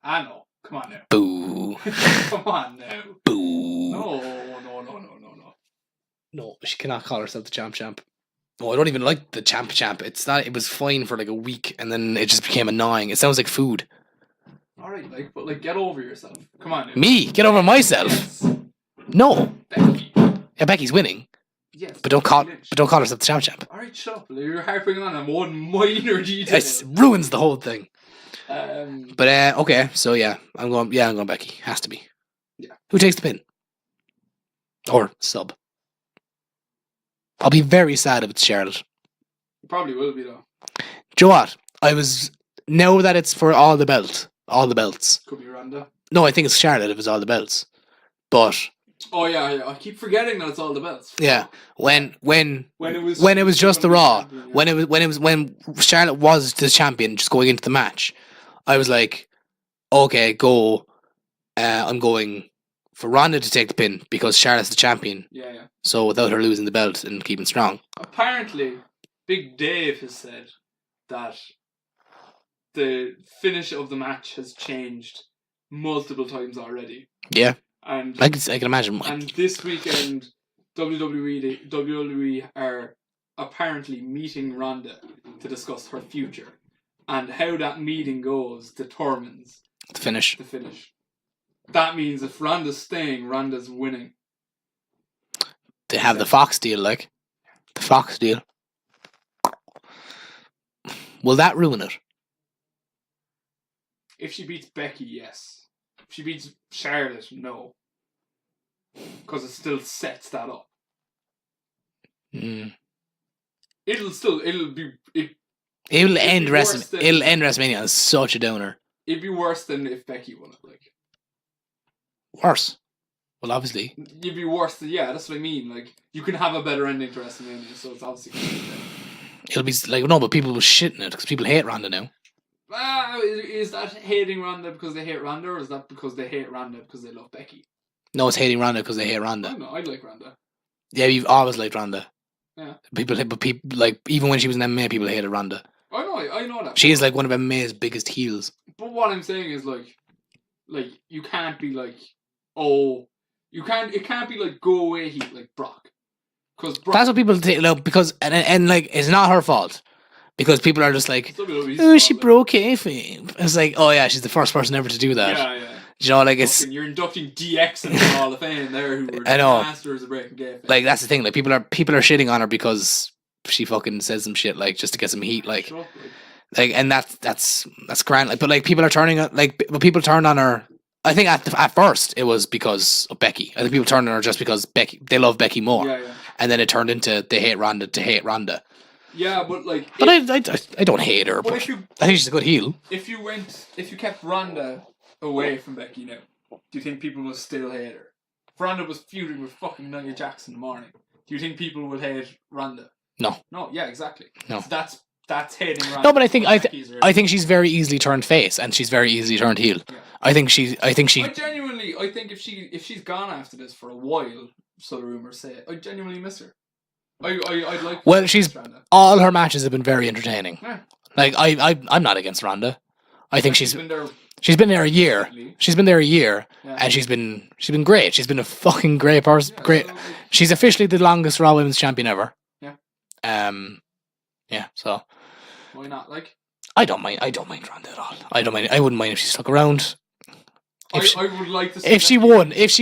I know. Come on now. Boo. Come on now. Boo. No. No, she cannot call herself the champ. Oh, I don't even like the champ. It's not. It was fine for like a week, and then it just became annoying. It sounds like food. Alright, but get over yourself. Come on now. Me? Get over myself? Yes. No. Becky. Yeah, Becky's winning. Yes. But don't call herself the champ. Alright, shut up. You're harping on one minor detail. It ruins the whole thing. But okay, so yeah, I'm going Becky. Has to be. Yeah. Who takes the pin? Or sub? I'll be very sad if it's Charlotte. it probably will be though. Do you know what? Now that it's for all the belts. Could be Ronda. No, I think it's Charlotte if it's all the belts. But oh yeah, I keep forgetting that it's all the belts. yeah, when it was just the Raw, when Charlotte was the champion, just going into the match, I was like, okay, go. I'm going for Ronda to take the pin because Charlotte's the champion. Yeah. So without her losing the belt and keeping strong. Apparently, Big Dave has said that the finish of the match has changed multiple times already. Yeah. And I can imagine. And this weekend, WWE are apparently meeting Ronda to discuss her future. And how that meeting goes determines the finish. That means if Ronda's staying, Ronda's winning. They have the Fox deal, like. The Fox deal. Will that ruin it? If she beats Becky, yes. If she beats Charlotte, no. Because it still sets that up. Mm. It'll end WrestleMania on such a downer. It'd be worse than if Becky won it, like. Worse. Well, obviously. It'd be worse than, yeah, that's what I mean. Like, you can have a better ending to WrestleMania, so it's obviously going to be better. It'll be like, no, but people will shit in it because people hate Ronda now. Is that hating Ronda because they hate Ronda, or is that because they hate Ronda because they love Becky? No, it's hating Ronda because they hate Ronda. I like Ronda. Yeah, you've always liked Ronda. Yeah. People, like, even when she was in MMA, people hated Ronda. I know that. She is like one of MMA's biggest heels. But what I'm saying is like you can't be like, oh, it can't be like go away heat like Brock. Because that's what people think. No, because and like it's not her fault. Because people are just like, oh, she broke kayfabe. It's like, oh yeah, she's the first person ever to do that. Yeah. You know, like it's you're inducting DX into the Hall of Fame there, who were masters of breaking kayfabe. Like that's the thing. Like people are shitting on her because she fucking says some shit like just to get some heat. Like and that's grand. Like, but like people are turning but people turned on her. I think at first it was because of Becky. I think people turned on her just because they love Becky more. Yeah. And then it turned into they hate Ronda to hate Ronda. Yeah, but like... But I don't hate her, but I think she's a good heel. If you kept Ronda away from Becky now, do you think people will still hate her? If Ronda was feuding with fucking Nia Jax in the morning, do you think people would hate Ronda? No. No, yeah, exactly. No. So that's hating Ronda. No, but I think she's very easily turned face and she's very easily turned heel. Yeah. I think she I think if she's gone after this for a while, so the rumors say, I genuinely miss her. I'd like. Well, all her matches have been very entertaining. Yeah. Like I'm not against Ronda. I think she's been there a year. Recently. She's been there a year, yeah. And she's been great. She's been a fucking great person. Yeah, great. So, she's officially the longest Raw Women's Champion ever. Yeah. Yeah. So. Why not? Like. I don't mind Ronda at all. I wouldn't mind if she stuck around. I would like to see if she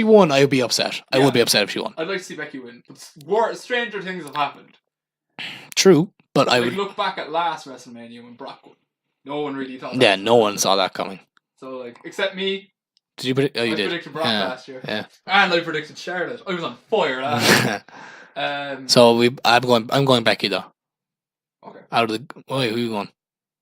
won, I would be upset. I Yeah. would be upset if she won. I'd like to see Becky win. But stranger things have happened. True, but I Like, would. look back at last WrestleMania when Brock won. No one really thought that. Yeah, no one saw that coming. So, like, except me. Did you predict? Oh, you I did. predicted Brock last year. Yeah. And I predicted Charlotte. I was on fire last year. So I'm going Becky though. Okay. Out of the. Wait, who you going?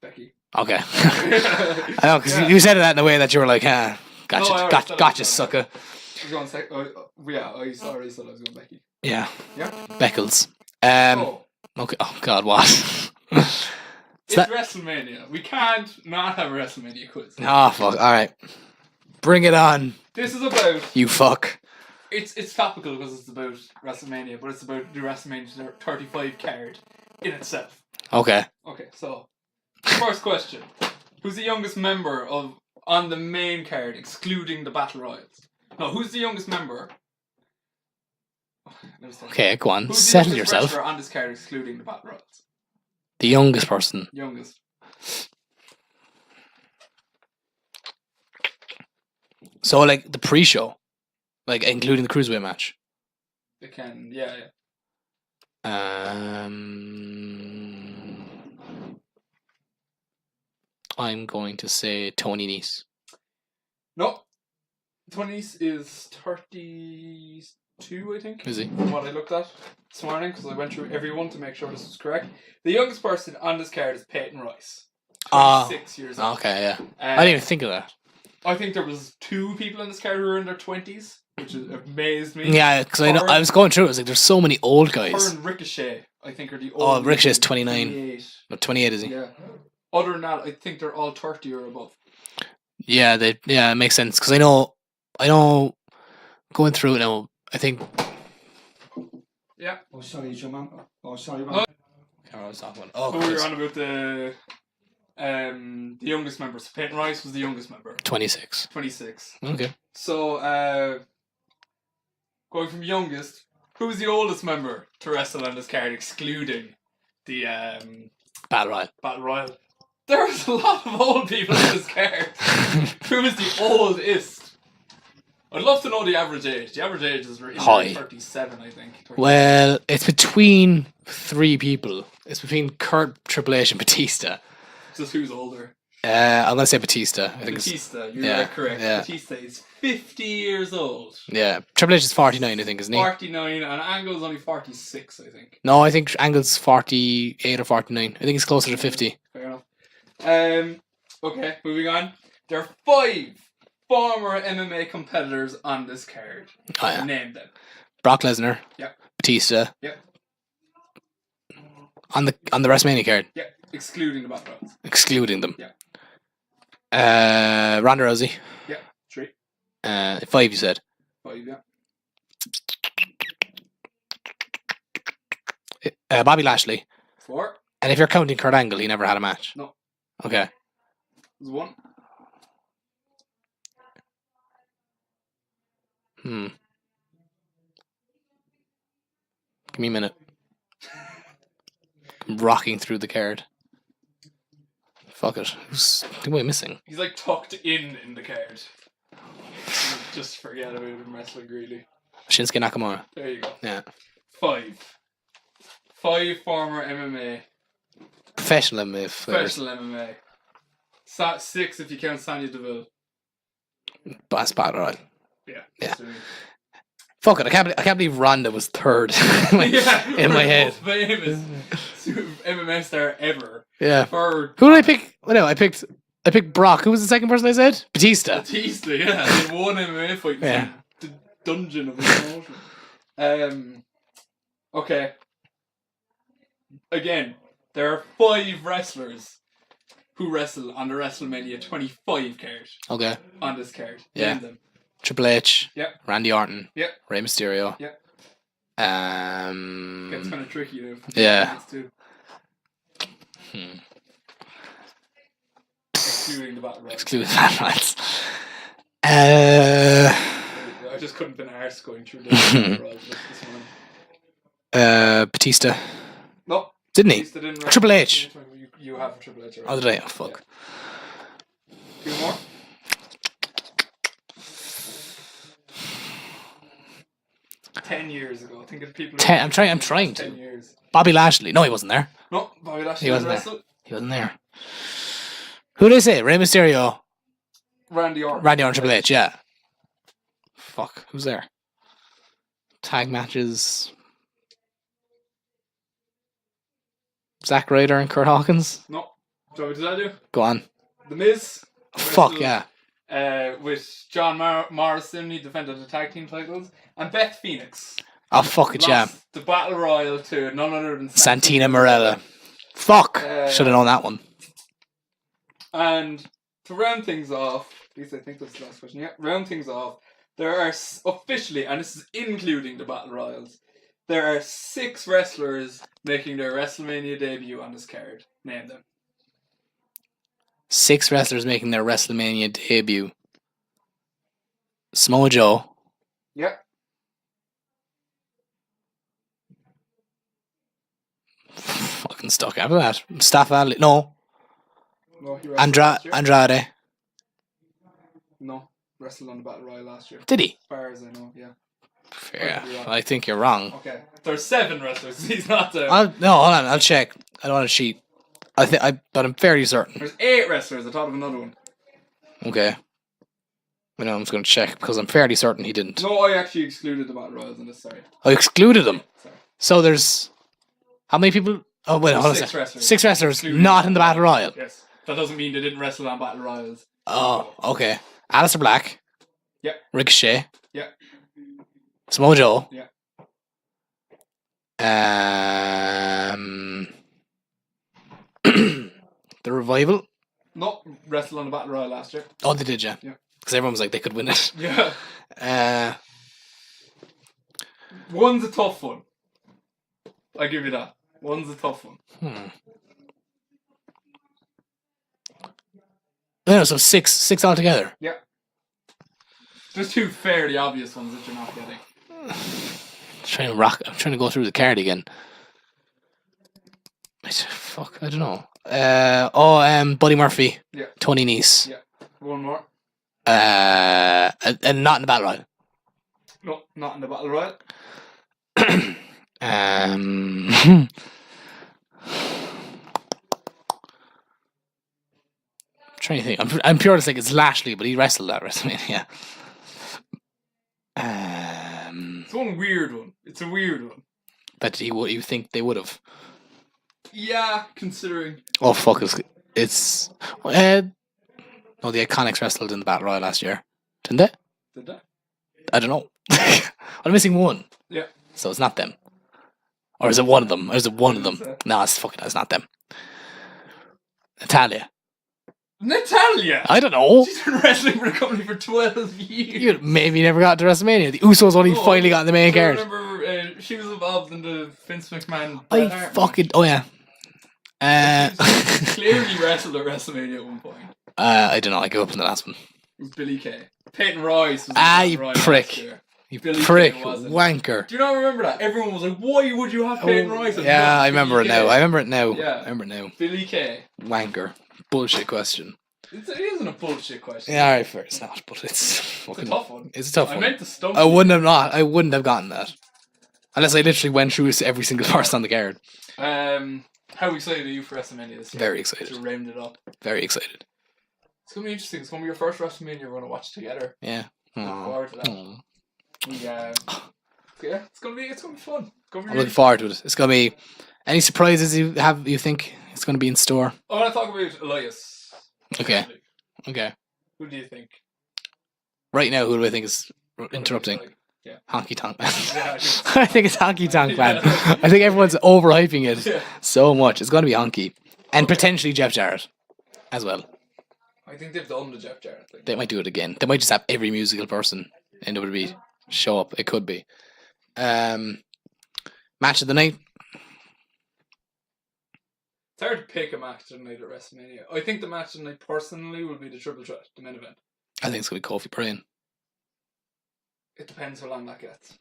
Becky. Okay. I know because you said that in a way that you were like, gotcha, No, I always gotcha, said sucker. I was going yeah, I already said I was going Becky. Yeah. Yeah. Beckles. Oh. Okay. Oh God, what? It's WrestleMania. We can't not have a WrestleMania quiz. Oh fuck! All right, bring it on. This is about. You fuck. It's topical because it's about WrestleMania, but it's about the WrestleMania 35 card in itself. Okay. Okay, so first question: who's the youngest member on the main card, excluding the Battle Royals? No, who's the youngest member? Okay, go on. Who's Settle the youngest yourself. wrestler on this card, excluding the Battle Royals? The youngest person. Youngest. So like the pre-show, like including the cruiserweight match. They can, yeah. I'm going to say Tony Nese. No. Tony is 32, I think. Is he? From what I looked at this morning, because I went through everyone to make sure this was correct. The youngest person on this card is Peyton Royce. 26 years old. Okay, yeah. I didn't even think of that. I think there was 2 people in this card who were in their 20s, which amazed me. Yeah, because I was going through it. I was like, there's so many old Her guys. and Ricochet, I think, are the old. Oh, Ricochet's 29. 28. No, 28 is he? Yeah. Other than that, I think they're all 30 or above. Yeah, it makes sense because I know going through it now. I think. Yeah. Oh, sorry, is your mum? Oh, sorry, Oh. mum. Can't remember that one. Oh, So we were on about the youngest member. So Peyton Royce was the youngest member. 26. 26. Okay. So going from youngest, who's the oldest member to wrestle on this card, excluding the Battle Royal. Battle Royal? There's a lot of old people in this card. Who is the oldest? I'd love to know the average age. The average age is High. 37, I think. 37. Well, it's between 3 people. It's between Kurt, Triple H, and Batista. Just who's older? I'm gonna say Batista. I think Batista, you're correct. yeah. Batista is 50 years old. Yeah, Triple H is 49, I think, isn't he? 49, and Angle's only 46, I think. No, I think Angle's 48 or 49. I think he's closer to 50. Fair enough. Okay, moving on. There are 5 former MMA competitors on this card. Oh, yeah. Name them. Brock Lesnar. Yep. Batista. Yep. On the WrestleMania card, Yeah, excluding the Battle Royals. excluding them. Yeah. Ronda Rousey. Yeah, 3. 5, you said. 5, yeah. Bobby Lashley. 4. And if you're counting Kurt Angle, he never had a match. No. Okay. There's 1. Give me a minute. I'm rocking through the card. Fuck it. Who am I missing? He's like tucked in the card. Just forget about him wrestling, really. Shinsuke Nakamura. There you go. Yeah. 5. 5 former MMA. Professional MMA players. Professional MMA. 6 if you count Sonya Deville. That's bad, alright. Yeah. Yeah. So- Fuck it. I can't believe Ronda was third in my head. Most famous MMA star ever. Yeah. For Who did I pick? Well, no, I picked Brock. Who was the second person I said? Batista. Batista, yeah. In one MMA fight in Yeah. the dungeon of the promotion. Okay. Again, there are 5 wrestlers who wrestle on the WrestleMania 25 card. Okay. On this card. Yeah. Name them. Triple H. Yep. Randy Orton. Yep. Rey Mysterio. Yep. Um. Gets kind of tricky now. Yeah. Too. Hmm. Excluding the Battle Royal. Exclude that, right? I just couldn't been arsed going through the Battle Royals this morning. Batista. No. Didn't he? Batista didn't Triple H. You have a Triple H already. Oh, did I? Oh, fuck. Yeah. 2 more. 10 years ago. Think of people. I'm trying 10 to. years. Bobby Lashley. No, he wasn't there. No, Bobby Lashley He wasn't there. wrestled. He wasn't there. Who did they say? Rey Mysterio, Randy Orton. Randy Orton, Triple H. Yeah. Fuck. Who's there? Tag matches. Zack Ryder and Kurt Hawkins. No. So what did I do? Go on. The Miz. Fuck wrestled, yeah. With John Morrison, he defended the tag team titles, and Beth Phoenix. Oh fuck it, yeah. Lost the Battle Royal to none other than Santina Morella. Fuck. Should have known that one. And to round things off, at least I think that's the last question. Yeah, round things off. There are officially, and this is including the Battle Royals, there are 6 wrestlers making their WrestleMania debut on this card. Name them. 6 wrestlers making their WrestleMania debut. Samoa Joe. Yeah. Fucking stuck after that. Mustafa Ali. No. No, he wrestled last year. Andrade. No, wrestled on the Battle Royal last year. Did he? As far as I know, yeah. Fair. Could be wrong. I think you're wrong. Okay. There's 7 wrestlers. He's not there. No, hold on. I'll check. I don't want to cheat. But I'm fairly certain. There's 8 wrestlers. I thought of another one. Okay. I know I'm just going to check because I'm fairly certain he didn't. No, I actually excluded the Battle Royals in this. Sorry. I excluded him. Sorry. So there's how many people? Oh wait, hold on. 6 wrestlers. 6 wrestlers Excluding not in the Battle Royal. Yes. That doesn't mean they didn't wrestle on Battle Royals. Oh, okay. Aleister Black. Yeah. Ricochet. Yeah. Samoa Joe. Yeah. The Revival. No, wrestled on the Battle Royal last year. Oh, they did, yeah. Yeah. Because everyone was like they could win it. Yeah. One's a tough one. I give you that. One's a tough one. No, so six altogether. Yeah. There's 2 fairly obvious ones that you're not getting. I'm trying to go through the card again. Fuck, I don't know. Buddy Murphy. Yeah. Tony Nese. Yeah. One more. And not in the Battle Royal. No, not in the Battle Royal. Trying to think. I'm pure to think it's Lashley, but he wrestled at WrestleMania. It's one weird one. It's a weird one. But you think they would have? Yeah, considering. Oh fuck! It's no, the Iconics wrestled in the Battle Royal last year, didn't they? Did that? I don't know. I'm missing one. Yeah. So it's not them. Or is it one of them? Or is it one of them? No, it's not them. Natalia. I don't know. She's been wrestling for the company for 12 years. You maybe never got to WrestleMania. The Usos only finally got in the main card. I remember she was involved in the Vince McMahon. Oh yeah. She clearly wrestled at WrestleMania at one point. I don't know. I gave up on the last one. It was Billy Kay. Peyton Royce was you Royce prick. You Billy prick. Kay wasn't. Wanker. Do you not remember that? Everyone was like, why would you have Peyton Royce? And Yeah, not I remember Billy it now. Kay? I remember it now. Yeah. I remember it now. Billy Kay. Wanker. Bullshit question. It isn't a bullshit question. Yeah, alright, fair. It's not, but it's It's a tough one. It's a tough I one. meant to stump I you. wouldn't have gotten that. Unless I literally went through every single person on the card. How excited are you for WrestleMania this year? Very excited. To round it up. Very excited. It's going to be interesting. It's going to be your first WrestleMania we're going to watch together. Yeah. Look forward to that. Aw. Yeah, it's going to be fun. It's going to be I'm looking forward to it. It's gonna be any surprises you think it's gonna be in store? I want to talk about Elias. Okay. Okay. Who do you think? Right now, who do I think is interrupting? Yeah. Honky Tonk Man. Yeah, I think it's Honky Tonk Man. Yeah. I think everyone's overhyping it Yeah. so much. It's gonna be Honky. And potentially Jeff Jarrett as well. I think they've done the Jeff Jarrett thing. They might do it again. They might just have every musical person in WWE show up. It could be. Match of the night. It's hard to pick a match of the night at WrestleMania. I think the match of the night personally will be the triple threat, the main event. I think it's gonna be Kofi Bryan. It depends how long that gets.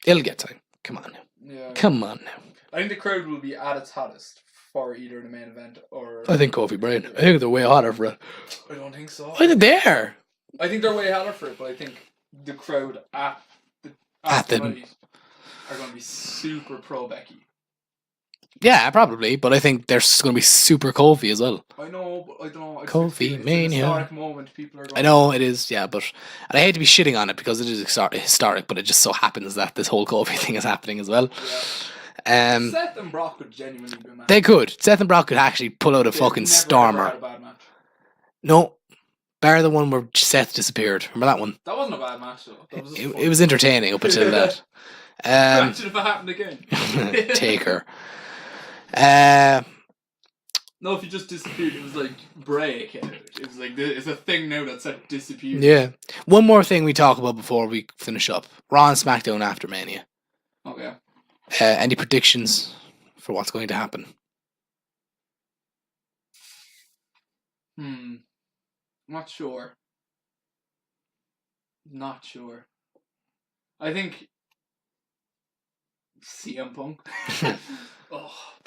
It'll get time. Come on now. Yeah. Come on now. I think the crowd will be at its hottest for either the main event or. I think Kofi Bryan. I think they're way hotter for it. I don't think so. I think they're. I think they're way hotter for it, but I think the crowd at the At them. night are going to be super pro Becky. Yeah, probably, but I think there's going to be super Kofi as well. I know, but I don't know. Kofi It's Mania. an historic moment. People are going I know it is, yeah, but and I hate to be shitting on it because it is historic, but it just so happens that this whole Kofi thing is happening as well. Yeah. Seth and Brock could genuinely be a match. They could. Seth and Brock could actually pull out a fucking stormer. Had a bad match. No, bar the one where Seth disappeared. Remember that one? That wasn't a bad match though. That was It was entertaining up until that. Imagine if it happened again. Taker. No, if you just disappeared, it was like Bray. It was like it's a thing now that Seth disappeared. Yeah. One more thing we talk about before we finish up: Raw and SmackDown after Mania. Okay. Any predictions for what's going to happen? Not sure. I think CM Punk.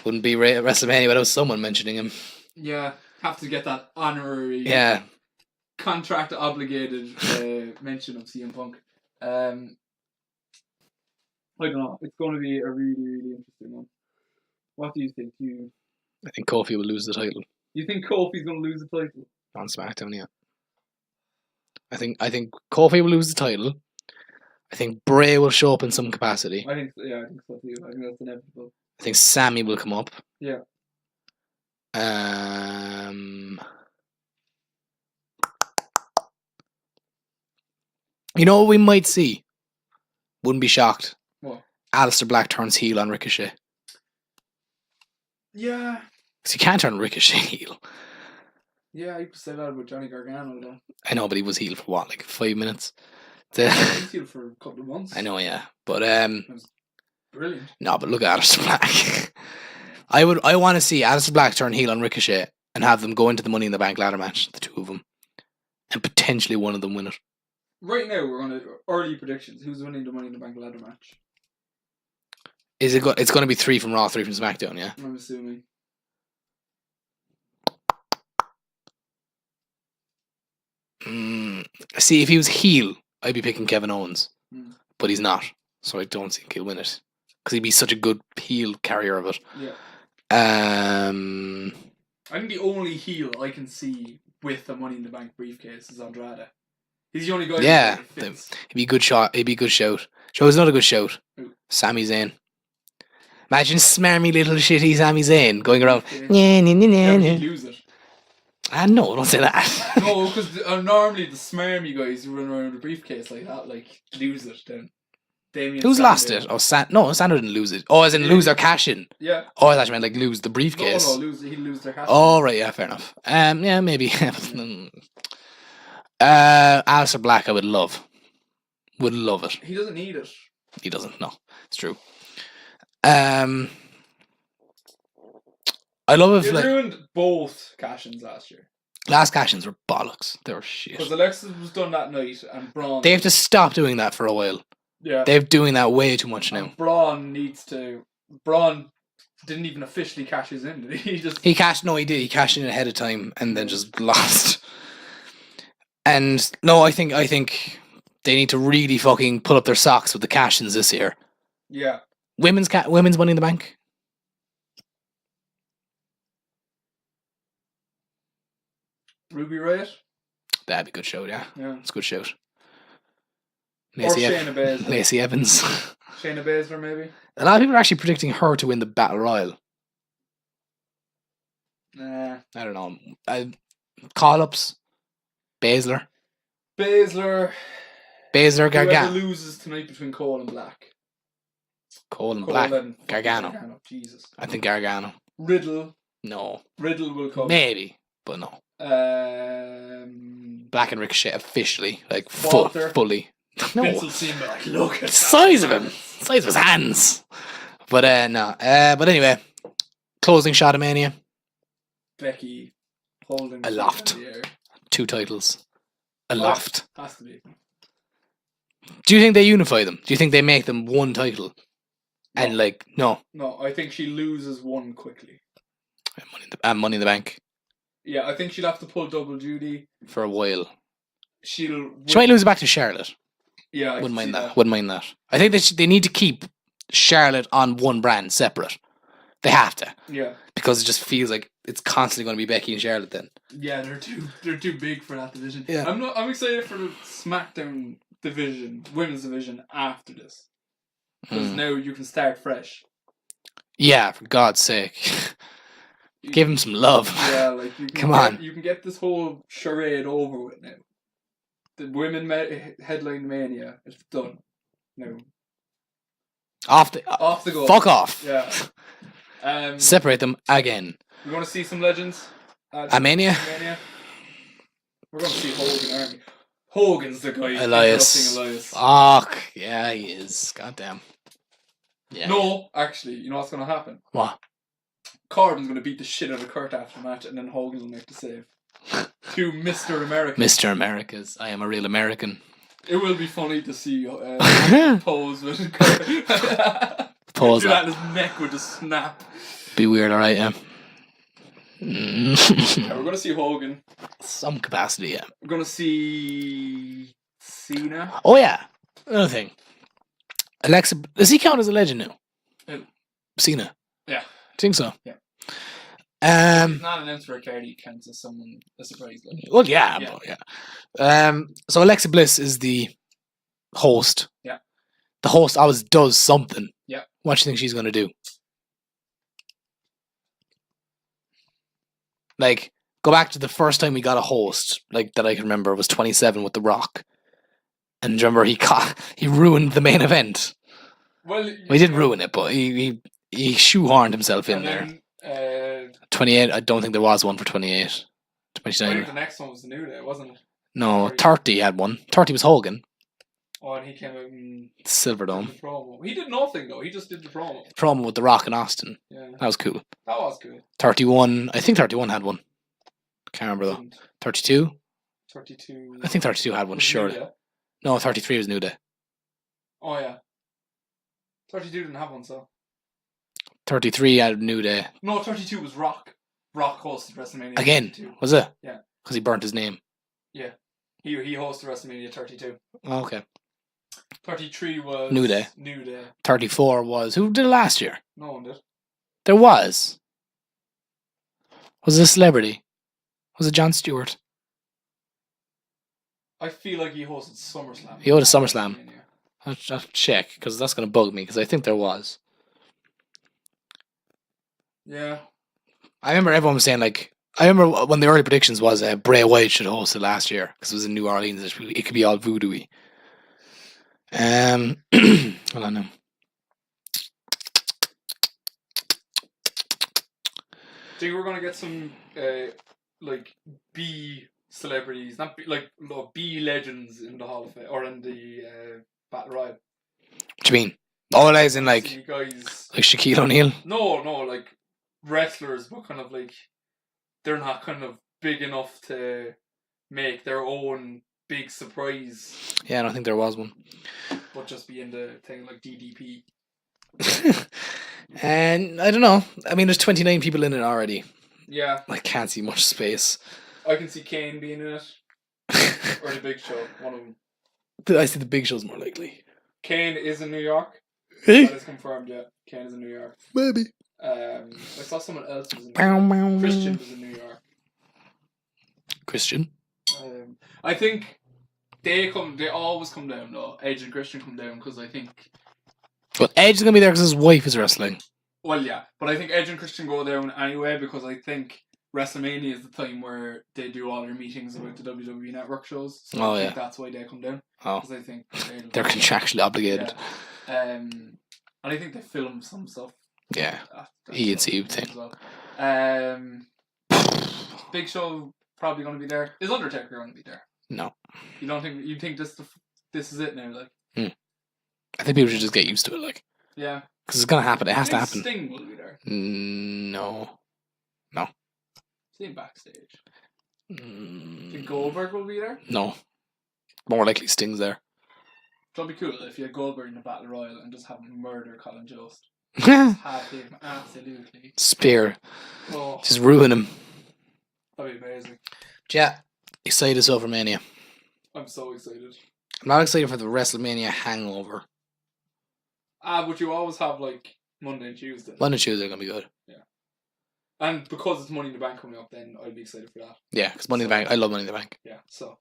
Wouldn't be WrestleMania without someone mentioning him. Yeah, have to get that honorary. Yeah. Contract obligated mention of CM Punk. I don't know. It's going to be a really, really interesting one. What do you think? I think Kofi will lose the title. You think Kofi's going to lose the title? On SmackDown, yeah. I think Kofi will lose the title. I think Bray will show up in some capacity. I think so too. I think that's inevitable. I think Sammy will come up. Yeah. You know what we might see? Wouldn't be shocked. What? Aleister Black turns heel on Ricochet. Yeah. Because you can't turn Ricochet heel. Yeah, you could say that about Johnny Gargano though. I know, but he was heel for what, like 5 minutes? He was heel for a couple of months. I know, yeah. But It was brilliant. no, but look at Aleister Black. I want to see Aleister Black turn heel on Ricochet and have them go into the Money in the Bank ladder match, the two of them, and potentially one of them win it. Right now, we're on early predictions. Who's winning the Money in the Bank ladder match? It's going to be 3 from Raw, 3 from SmackDown, yeah? I'm assuming. See, if he was heel, I'd be picking Kevin Owens. Mm. But he's not, so I don't think he'll win it. Because he'd be such a good heel carrier of it. Yeah. I think the only heel I can see with the Money in the Bank briefcase is Andrade. He's the only guy yeah, that fits. he'd be a good shot. He'd be a good shout. Show's not a good shout. Who? Sami Zayn. Imagine smarmy little shitty Sami Zayn going around. Yeah, He'd he'd lose it. no, don't say that. No, because normally the smarmy guys who run around with a briefcase like that, like, lose it then. Damien Who's Sandow. lost it? Oh, Sandro didn't lose it. Oh, as in lose their cash in. Yeah. Oh, I thought you meant like lose the briefcase. No, he'd lose their cash. Oh, right, yeah, fair enough. Yeah, maybe. Aleister Black, I would love. Would love it. He doesn't need it. He doesn't. No, it's true. I love He if like ruined both cash-ins last year. last cash-ins were bollocks. They were shit. Because Alexis was done that night and Braun... They have to stop doing that for a while. Yeah. They're doing that way too much now. And Braun needs to... Braun didn't even officially cash his in, did he? He cashed... No, he did. He cashed in ahead of time and then just lost. And no, I think they need to really fucking pull up their socks with the cash-ins this year. Yeah. Women's Money in the Bank. Ruby Riott? That'd be a good show, yeah. Yeah. It's a good shout. Or Shayna Baszler. Lacey Evans. Shayna Baszler, maybe? A lot of people are actually predicting her to win the Battle Royal. Nah. I don't know. Call-ups. Baszler. Gargano. Whoever Whoever loses tonight between Cole and Black. Cole and Black. and Gargano. Jesus. I think Gargano. Riddle. No. Riddle will come. Maybe, but no. Black and Ricochet officially, like Walter. fully. No. Vince will see him like, look at The size of him. Size of his hands. But no. But anyway. Closing shot of Mania. Becky holding the Aloft. in the air. 2 titles. Aloft. Has to be. Do you think they unify them? Do you think they make them one title? No. And like, no. No, I think she loses one quickly. Money in the Bank. Yeah, I think she'll have to pull double duty. For a while. She She might lose it back to Charlotte. Yeah, I Wouldn't can mind see that. Wouldn't mind that. I think they need to keep Charlotte on one brand separate. They have to. Yeah. Because it just feels like it's constantly going to be Becky and Charlotte then. Yeah, they're too big for that division. Yeah. I'm excited for the SmackDown division, women's division after this. Because now you can start fresh. Yeah, for God's sake. Give him some love. Yeah, like you can Come on. You can get this whole charade over with now. The women headline Mania is done. Now. Off the go. Fuck off. Yeah. Separate them again. We're going to see some legends. Mania? We're going to see Hogan, aren't we? Hogan's the guy. Elias. Fuck. Yeah, he is. Goddamn. Yeah. No, actually, you know what's going to happen? What? Corbin's going to beat the shit out of Kurt after the match, and then Hogan will make the save. To Mr. America. Mr. America's. I am a real American. It will be funny to see pose with Kurt. Pose that. His neck would just snap. Be weird, alright, yeah. Yeah, we're going to see Hogan. Some capacity, yeah. We're going to see Cena. Oh, yeah. Another thing. Alexa, does he count as a legend now? Who? Cena. Yeah. Think so? Yeah. Um. Not an answer card, he counts as someone a surprise legend. Well, yeah. Yeah. But yeah. So Alexa Bliss is the host. Yeah. The host always does something. Yeah. What do you think she's going to do? Like, go back to the first time we got a host, like, that I can remember, was 27 with The Rock. And remember, he ruined the main event. Well, he didn't ruin it, but he shoehorned himself in there. 28, I don't think there was one for 28. I 29. think the next one was the New Day, wasn't it? No, 30 had one. 30 was Hogan. Oh, and he came out and Silverdome. did the promo. He did nothing, though. He just did the promo. Promo with The Rock and Austin. Yeah. That was cool. That was good. 31, I think 31 had one. Can't remember though. 32? 32. I think 32 had one, was sure. New Day? No, 33 was New Day. Oh, yeah. 32 didn't have one, so. 33 had New Day. No, 32 was Rock. Rock hosted WrestleMania. Again, 32. was it? Yeah. Because he burnt his name. Yeah. He hosted WrestleMania 32. Oh, okay. 33 was New Day. New Day. 34 was... Who did it last year? No one did. There was. Was it a celebrity? Was it Jon Stewart? I feel like he hosted SummerSlam. He hosted SummerSlam. I'll check, because that's going to bug me, because I think there was. Yeah. I remember everyone was saying, like... I remember when the early predictions was Bray Wyatt should host it last year, because it was in New Orleans. It could be all voodoo-y. Hold on now. Think we're gonna get some like B celebrities, not B, like B legends in the Hall of Fame or in the Battle Royal. What do you mean? Oh, as in like See guys. like Shaquille O'Neal? No, like wrestlers, but kind of like they're not kind of big enough to make their own big surprise. Yeah, I don't think there was one. But just be in the thing like DDP. And I don't know. I mean, there's 29 people in it already. Yeah. I can't see much space. I can see Kane being in it. Or the Big Show, one of them. I see the Big Show's more likely. Kane is in New York. Hey? That is confirmed, yeah. Kane is in New York. Maybe. I saw someone else was in New York. Christian was in New York. Christian? I think they always come down though. Edge and Christian come down because I think. Well, Edge is going to be there because his wife is wrestling. Well, yeah. But I think Edge and Christian go down anyway because I think WrestleMania is the time where they do all their meetings about the WWE Network shows. So I think that's why they come down. Oh. Because I think they're contractually obligated. Yeah. And I think they film some stuff. Yeah. E&C thing. Well. Big Show probably going to be there. Is Undertaker going to be there? No. You don't think? You think this is it now? Like. I think people should just get used to it, like. Yeah. Because it's gonna happen. It has to happen. Sting will be there. No. See him backstage. Think Goldberg will be there? No. More likely Sting's there. That'd be cool if you had Goldberg in the Battle Royal and just have him murder Colin Jost. Have him absolutely. Spear. Oh, Just ruin him. that'd be amazing. Yeah. Excited as over Mania. I'm so excited. I'm not excited for the WrestleMania hangover. But you always have like Monday and Tuesday. Monday and Tuesday are gonna be good. And because it's Money in the Bank coming up, then I'd be excited for that. Yeah, because Money in the Bank. I love Money in the Bank. Yeah, so.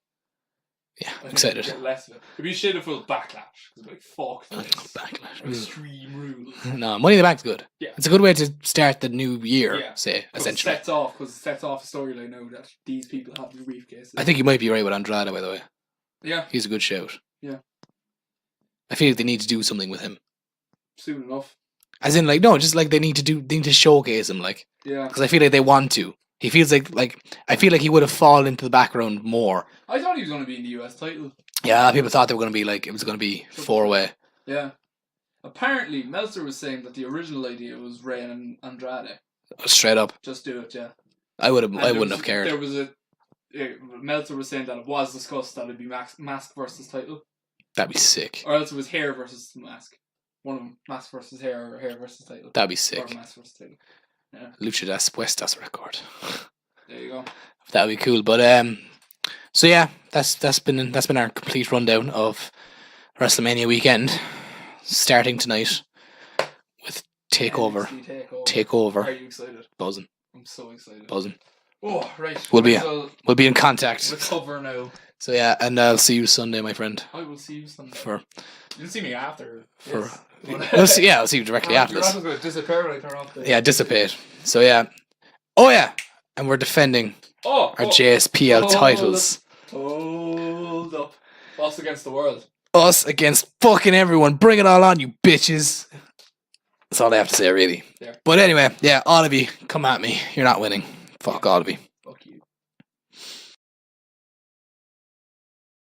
Yeah, I I'm think excited. we'd get less of it. It'd be shit if it was Backlash. It's like, fuck this. Backlash. Extreme rules. No, Money in the Bank's good. Yeah. It's a good way to start the new year, Yeah. say, Because essentially. it sets off a storyline now that these people have the briefcases. I think you might be right with Andrade, by the way. Yeah, He's a good shout. Yeah. I feel like they need to do something with him. soon enough. As in, like, no, just like they need to showcase him, like, Yeah. because I feel like they want to. He feels like I feel like he would have fallen into the background more. I thought he was going to be in the US title. Yeah, a lot of people thought they were going to be like it was going to be 4-way. Yeah. Apparently, Meltzer was saying that the original idea was Ray and Andrade. Straight up, Just do it, yeah. I And wouldn't have cared. There was Meltzer was saying that it was discussed that it'd be Mask versus title. That'd be sick. Or else it was hair versus Mask. One of them, Mask versus hair or hair versus title. That'd be Or sick. Mask versus title. Yeah. Lucha das Puestas record. There you go. That'd be cool. But so yeah, that's been our complete rundown of WrestleMania weekend, starting tonight with Takeover. NXT Takeover. Takeover. Are you excited? Buzzing. I'm so excited. Buzzing. Oh, right. We'll be I'll in contact. recover now. So yeah, and I'll see you Sunday, my friend. I will see you Sunday. For You didn't see me after. I'll see you directly after Your this. apple's going to disappear when I turn off the... Yeah, dissipate. So yeah. Oh yeah, and we're defending our JSPL titles. Hold up. Us against the world. Us against fucking everyone. Bring it all on, you bitches. That's all I have to say, really. Yeah. But anyway, yeah, all of you, come at me. You're not winning. Fuck all of you.